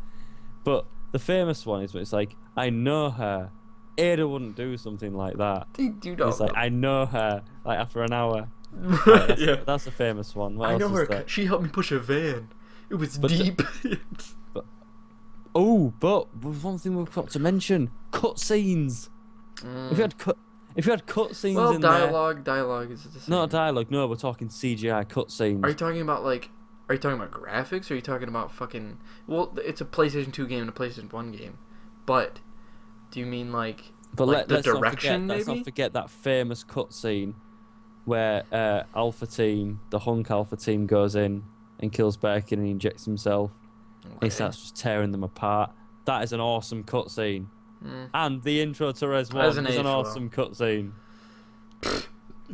But the famous one is when it's like, I know her. Ada wouldn't do something like that. You don't It's like, know. I know her, like after an hour. Like, Yeah. That's the famous one. What I else know is her. there? She helped me push a van. It was But deep. Oh, but there's one thing we've got to mention: cutscenes. If you had cutscenes Well, in there, dialogue is the same. not dialogue. No, we're talking CGI cutscenes. Are you talking about like? Are you talking about graphics? Or are you talking about fucking? Well, it's a PlayStation 2 game and a PlayStation 1 game, but do you mean like? But like the let's direction, let's maybe? not forget that famous cutscene where Alpha Team, the Hunk Alpha Team, goes in and kills Birkin and he injects himself. And he starts just tearing them apart. That is an awesome cutscene. And the intro to Res 1 is an awesome cutscene.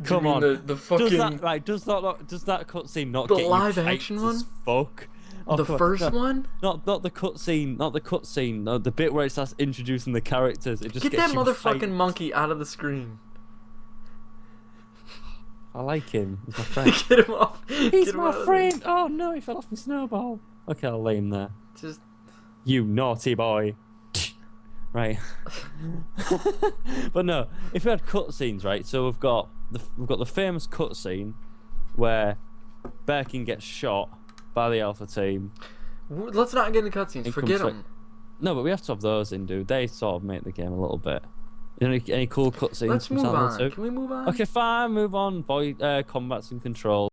Come on. The fucking does that cutscene not The get live you action hyped as one? fuck? the first one. Not the cutscene, no, the bit where it starts introducing the characters. It just Get gets that you motherfucking hyped. monkey out of the screen. I like him. He's my friend. Get him off. He's Get him my out of friend. Oh no, he fell off my snowball. Okay, I'll lay him there. there. Just You naughty boy. Right. But no, if we had cutscenes, right? So we've got the famous cutscene where Birkin gets shot by the Alpha Team. let's not get into cutscenes. It Forget comes them. No, but we have to have those in, dude. They sort of make the game a little bit. Any cool cutscenes Let's from move Silent on. Hill 2? Can we move on? Okay, fine. Move on. Combats and control.